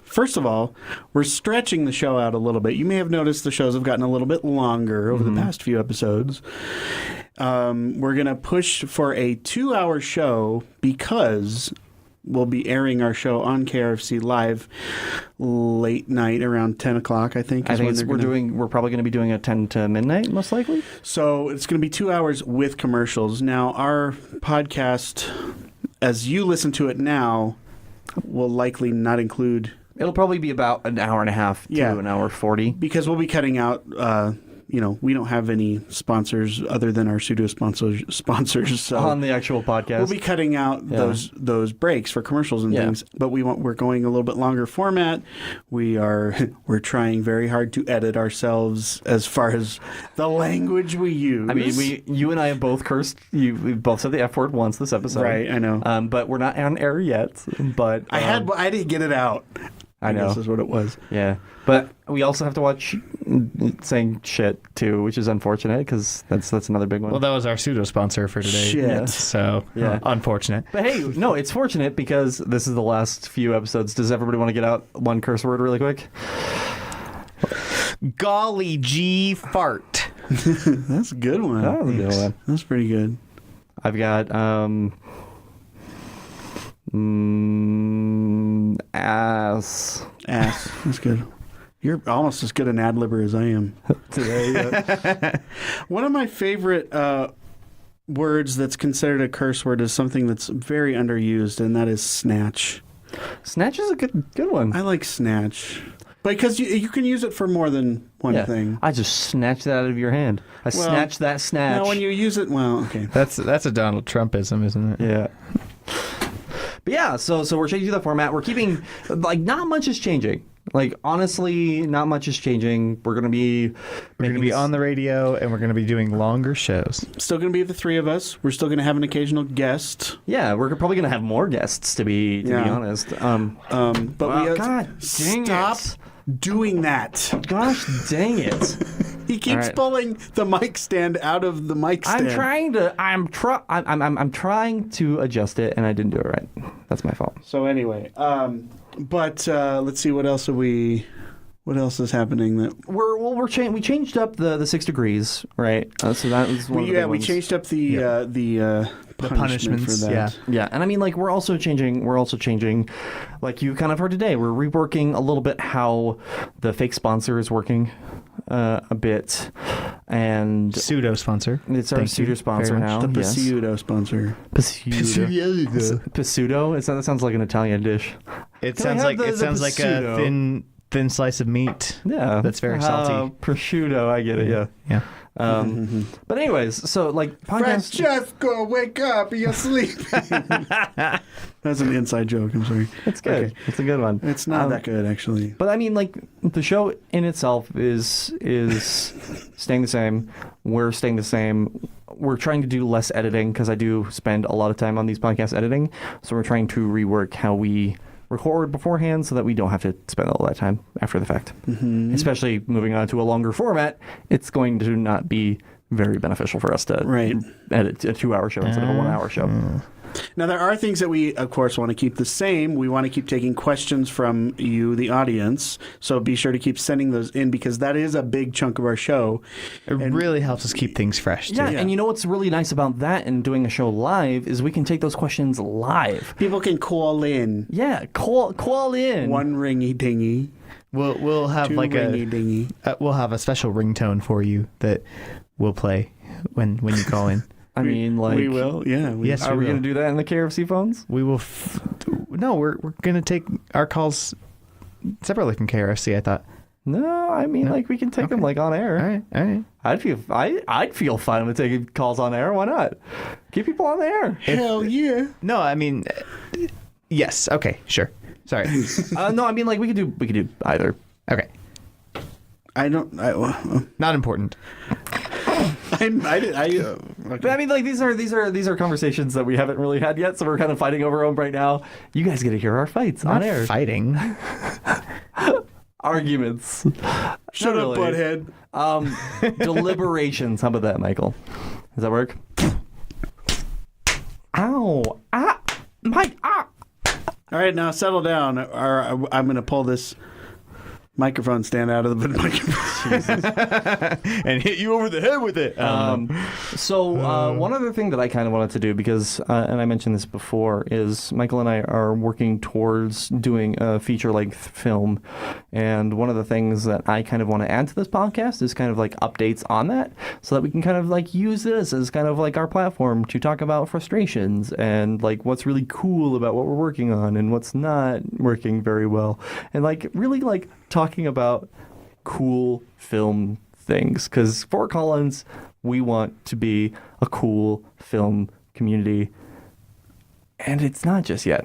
first of all, we're stretching the show out a little bit. You may have noticed the shows have gotten a little bit longer over the past few episodes. We're going to push for a 2-hour show because we'll be airing our show on KRFC Live late night around 10 o'clock, I think. I think we're probably going to be doing a 10 to midnight, most likely. So it's going to be 2 hours with commercials. Now, our podcast, as you listen to it now, will likely not include... It'll probably be about an hour and a half to an hour 40. Because we'll be cutting out... we don't have any sponsors other than our pseudo sponsors. So On the actual podcast. we'll be cutting out those breaks for commercials and things. But we're going a little bit longer format. We're trying very hard to edit ourselves as far as the language we use. I mean, you and I have both cursed. We both said the F word once this episode. Right, I know. But we're not on air yet. But I didn't get it out. I know. guess is what it was. Yeah, but we also have to watch saying shit too, which is unfortunate because that's another big one. Well, that was our pseudo sponsor for today. Shit. Yeah. So Yeah. unfortunate. But hey, no, it's fortunate because this is the last few episodes. Does everybody want to get out one curse word really quick? Golly gee fart. That's a good one. That was a good one. That's pretty good. I've got ass Ass. That's good. You're almost as good an ad-libber as I am. today. One of my favorite words that's considered a curse word is something that's very underused, and that is snatch. Snatch is a good one. I like snatch. Because you can use it for more than one thing. I just snatched that out of your hand. I snatched that snatch. Now, when you use it, well, okay. That's a Donald Trumpism, isn't it? Yeah. But yeah, so we're changing the format. We're keeping, like, not much is changing. Like, honestly, not much is changing. We're going to be On the radio, and we're going to be doing longer shows. Still going to be the three of us. We're still going to have an occasional guest. Yeah, we're probably going to have more guests, to be honest. But Well, we have God dang stop it. doing that. Gosh dang it. He keeps right. pulling the mic stand out of the mic stand. I'm trying to adjust it, and I didn't do it right. That's my fault. So anyway, but let's see, what else is happening that We changed up the 6 degrees, right? So that was one of the big we ones. changed up the punishment for punishments, that. Yeah, and I mean, like, we're also changing, like you kind of heard today, we're reworking a little bit how the fake sponsor is working a bit, and Pseudo sponsor. it's our Thank you pseudo sponsor very much. now. The yes. pseudo sponsor. Pseudo? That sounds like an Italian dish. It Can we sounds have like the a pseudo? thin slice of meat. Yeah. That's very salty. Prosciutto, I get it, yeah. Yeah. But anyways, so, like, podcast... Francesco, wake up! You're sleeping. That's an inside joke. I'm sorry. It's good. Okay. It's a good one. It's not that good, actually. But I mean, like, the show in itself is staying the same. We're staying the same. We're trying to do less editing because I do spend a lot of time on these podcasts editing. So we're trying to rework how we record beforehand so that we don't have to spend all that time after the fact. Mm-hmm. Especially moving on to a longer format, it's going to not be very beneficial for us to edit a 2-hour show instead of a 1-hour show. Now, there are things that we, of course, want to keep the same. We want to keep taking questions from you, the audience. So be sure to keep sending those in because that is a big chunk of our show. It really helps us keep things fresh, too. Yeah, and you know what's really nice about that and doing a show live is we can take those questions live. People can call in. Yeah, call in. One ringy dingy. We'll have Two like ringy dingy. we'll have a special ringtone for you that we'll play when you call in. I mean, like, we will. Yeah. Yes, Are we will. going to do that in the KRFC phones? We will. No, we're going to take our calls separately from KRFC. I thought. No, I mean, like, we can take them, like, on air. All right. I'd feel fine with taking calls on air. Why not? Keep people on the air. Hell yeah. No, I mean, yes. Okay, sure. Sorry. No, I mean, like, we could do either. Okay. Not important. Okay. But I mean, like, these are conversations that we haven't really had yet, so we're kind of fighting over them right now. You guys get to hear our fights on Not air. fighting. Arguments. Shut Not up, really. butthead. Deliberations. How about that, Michael? Does that work? Ow! Ah! Mike! Ah! All right, now settle down, or I'm going to pull this microphone stand out of the microphone. And hit you over the head with it. So one other thing that I kind of wanted to do, because, and I mentioned this before, is Michael and I are working towards doing a feature-length film. And one of the things that I kind of want to add to this podcast is kind of like updates on that, so that we can kind of like use this as kind of like our platform to talk about frustrations and like what's really cool about what we're working on and what's not working very well. And like really like talking about cool film things, because Fort Collins, we want to be a cool film community, and it's not just yet.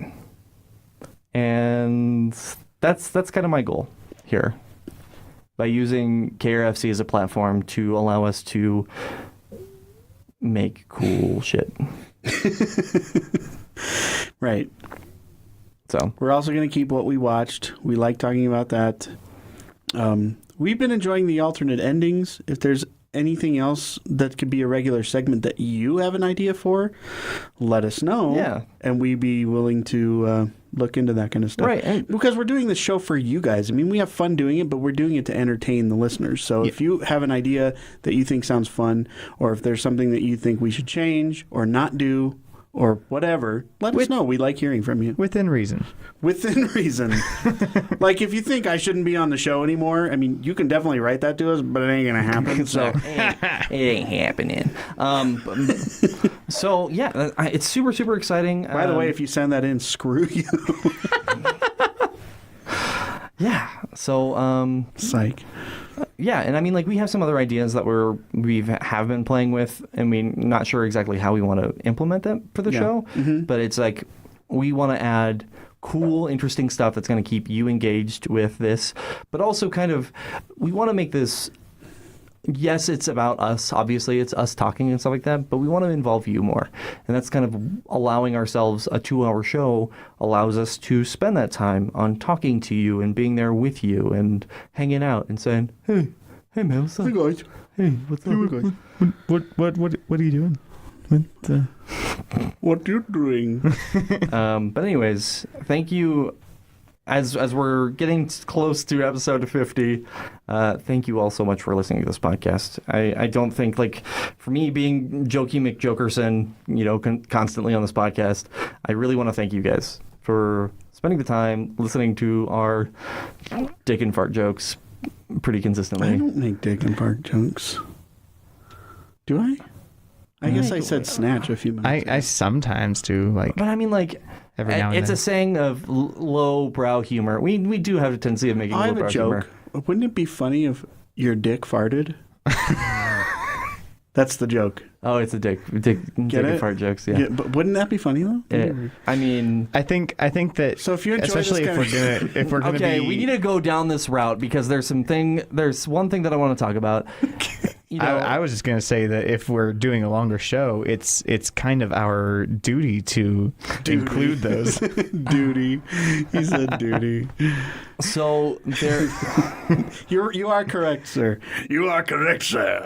And that's kind of my goal here, by using KRFC as a platform to allow us to make cool shit. Right. So We're also going to keep what we watched. We like talking about that. We've been enjoying the alternate endings. If there's anything else that could be a regular segment that you have an idea for, let us know. Yeah. And we'd be willing to look into that kind of stuff. Right, and- because we're doing this show for you guys. I mean, we have fun doing it, but we're doing it to entertain the listeners. So if you have an idea that you think sounds fun, or if there's something that you think we should change or not do, or whatever, let us know. We like hearing from you. Within reason. Within reason. Like, if you think I shouldn't be on the show anymore, I mean, you can definitely write that to us, but it ain't going to happen. So, it ain't happening. So yeah, it's super, super exciting. by the way, if you send that in, screw you. Yeah. So Psych. yeah, and I mean, like, we have some other ideas that we have been playing with, and we're not sure exactly how we want to implement them for the show. But it's like we want to add cool, interesting stuff that's going to keep you engaged with this, but also kind of we want to make this. Yes, it's about us. Obviously, it's us talking and stuff like that, but we want to involve you more. And that's kind of allowing ourselves a 2-hour show allows us to spend that time on talking to you and being there with you and hanging out and saying, hey man, what's up? Hey, guys. Hey, what's up? What are you doing? What you doing? But anyways, thank you. As we're getting close to episode 50, thank you all so much for listening to this podcast. I don't think, like, for me being Jokey McJokerson, constantly on this podcast, I really want to thank you guys for spending the time listening to our dick and fart jokes pretty consistently. I don't make dick and fart jokes. Do I? I guess I said snatch a few minutes ago. I sometimes do, like, But I mean, like, every now and it's then. a saying of low-brow humor. We do have a tendency of making I have low-brow a humor. joke. Wouldn't it be funny if your dick farted? That's the joke. Oh, it's a dick and it? fart jokes, yeah. But wouldn't that be funny though? I mean, I think that. So if you enjoy especially this if we're gonna okay, be, we need to go down this route because there's one thing that I want to talk about. I was just gonna say that if we're doing a longer show, it's kind of our duty to include those. Duty. He said duty. So there. You are correct, sir. You are correct, sir.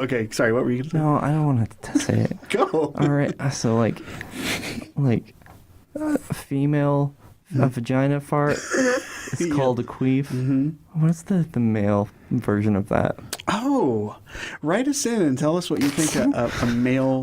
Okay, sorry. What were you gonna say? No, I don't want to say it. Go. All right. So like female a vagina fart. It's called a queef. Mm-hmm. What's the male version of that? Oh, write us in and tell us what you think a male.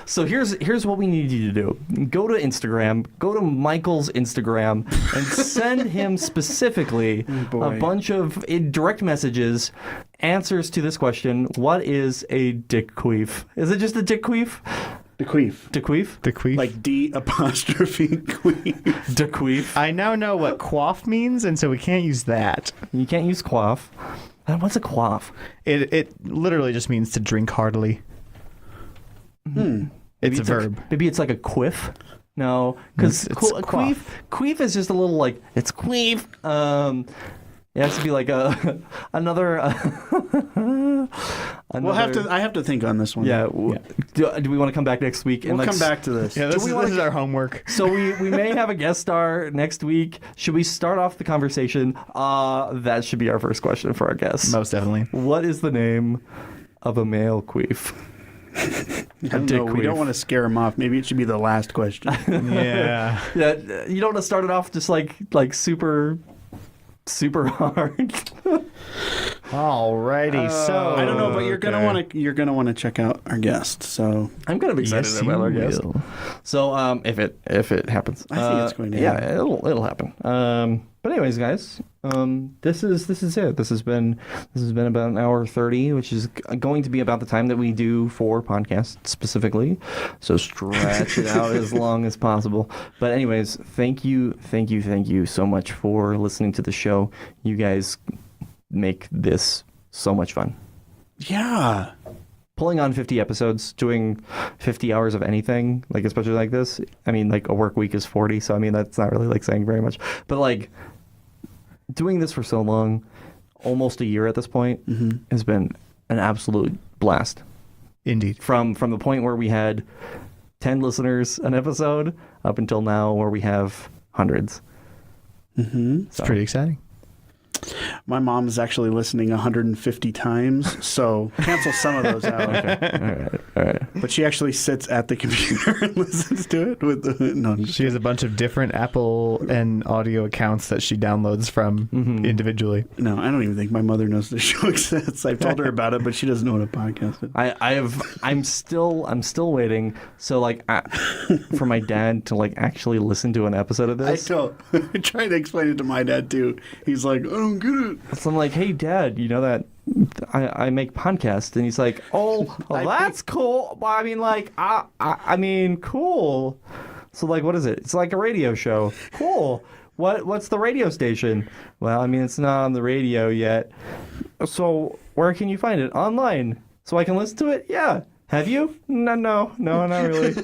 So here's what we need you to do. Go to Instagram. Go to Michael's Instagram and send him specifically a bunch of direct messages, answers to this question: what is a dick queef? Is it just a dick queef? The queef. Dick queef? the queef. Like D apostrophe queef. Dick queef. I now know what quaff means, and so we can't use that. You can't use quaff. What's a quaff? It literally just means to drink heartily. It's a verb. Maybe it's like a quiff. No, because It's queef is just a little like it's queef. It has to be like another. I have to think on this one. Yeah. Do we want to come back next week? We'll come back to this. Yeah, this is our homework. So we may have a guest star next week. Should we start off the conversation? That should be our first question for our guest. Most definitely. What is the name of a male queef? I don't know. We don't want to scare him off. Maybe it should be the last question. Yeah. Yeah. You don't want to start it off just like super hard. Alrighty, so I don't know, but you're gonna want to check out our guest. So I'm kind of excited Yes, about our you guest. will. So if it happens, I think it's going to yeah, happen. it'll happen. But anyways, guys, this is it. This has been about an hour 30, which is going to be about the time that we do for podcasts specifically. So stretch it out as long as possible. But anyways, thank you so much for listening to the show. You guys make this so much fun. yeah, Pulling on 50 episodes, doing 50 hours of anything, like especially like this. I mean, like a work week is 40, so I mean that's not really like saying very much. But like doing this for so long, almost a year at this point, has been an absolute blast. indeed. From the point where we had 10 listeners an episode up until now where we have hundreds. It's pretty exciting. My mom's actually listening 150 times, so cancel some of those out. All right. But she actually sits at the computer and listens to it with the. No, I'm just She has a bunch of different Apple and audio accounts that she downloads from individually. No, I don't even think my mother knows the show exists. I've told her about it, but she doesn't know what a podcast is. I'm still waiting. So like, for my dad to like actually listen to an episode of this. I tried to explain it to my dad too. He's like, I don't get it. So I'm like, hey, Dad, you know that I make podcasts, and he's like, oh, well, that's cool. Well, I mean, like, I mean, cool. So like, what is it? It's like a radio show. Cool. What's the radio station? Well, I mean, it's not on the radio yet. So where can you find it? Online. So I can listen to it? Yeah. Have you? No, not really.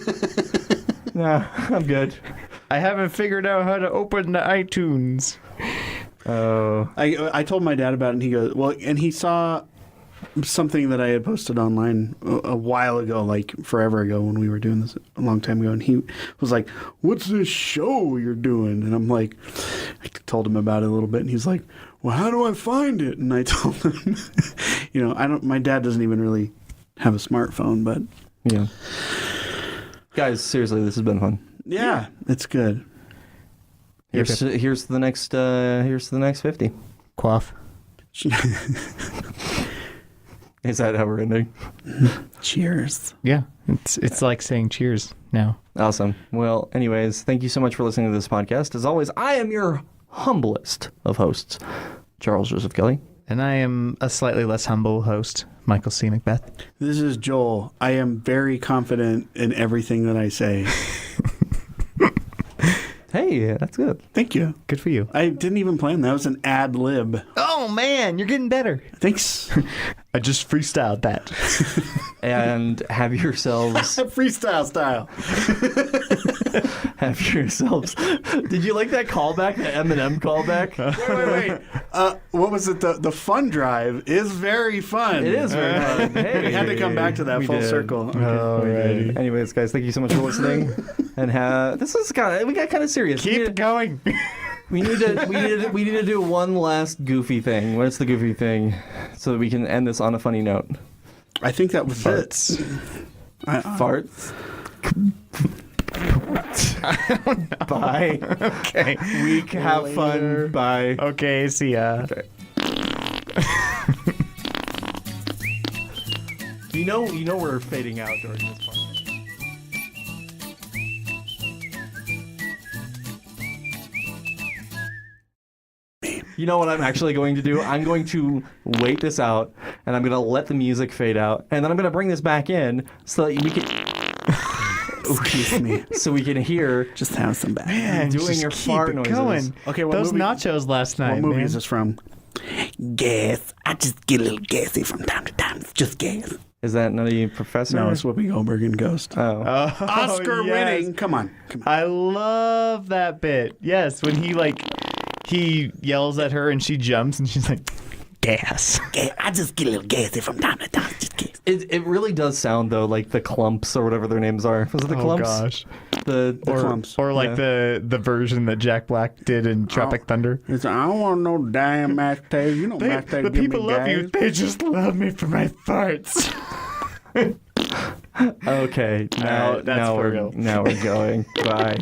No, I'm good. I haven't figured out how to open the iTunes. Oh. I told my dad about it, and he goes, well, and he saw something that I had posted online a while ago, like forever ago when we were doing this a long time ago, and he was like, what's this show you're doing? And I'm like, I told him about it a little bit, and he's like, well, how do I find it? And I told him, my dad doesn't even really have a smartphone, but Yeah. Guys, seriously, this has been fun. yeah. It's good. Here's the next 50. Quaff. Is that how we're ending? Cheers. Yeah, it's like saying cheers now. Awesome. Well, anyways, thank you so much for listening to this podcast. As always, I am your humblest of hosts, Charles Joseph Kelly. And I am a slightly less humble host, Michael C. Macbeth. This is Joel. I am very confident in everything that I say. Hey, that's good. Thank you. Good for you. I didn't even plan. That was an ad lib. Oh, man, you're getting better. Thanks. I just freestyled that. And have yourselves... Freestyle style. have yourselves... Did you like that callback, the Eminem callback? Wait. What was it? The fun drive is very fun. It is very fun. Hey, We had to come back to that we full did. circle. Okay. Alrighty. Anyways, guys, thank you so much for listening. And we got kind of serious. Keep going. We need to do one last goofy thing. What's the goofy thing? So that we can end this on a funny note. I think that was Farts. it. Farts. Bye. Okay. Week. Have Later. fun. Bye. Okay, see ya. Okay. You know we're fading out during this part. You know what I'm actually going to do? I'm going to wait this out, and I'm going to let the music fade out, and then I'm going to bring this back in so that we can... Excuse me. So we can hear Just have some back. Man, doing just your keep fart it noises. going. Okay, what Those movie? nachos last night, What movie man. is this from? Gas. I just get a little gassy from time to time. It's just gas. Is that Nutty Professor? No, it's Whoopi Goldberg and Ghost. Oh. Oscar yes. winning. Come on. I love that bit. Yes, when he yells at her and she jumps and she's like, gas. I just get a little gassy from time to time. Just gas. It really does sound, though, like the Clumps or whatever their names are. Was it the Oh Clumps? gosh. The Clumps. Or like the version that Jack Black did in Tropic Thunder. It's, I don't want no damn mashed potatoes. You know mashed potatoes The give people me love you. gas. They just love me for my farts. Okay, now that's for real. we're going. Bye.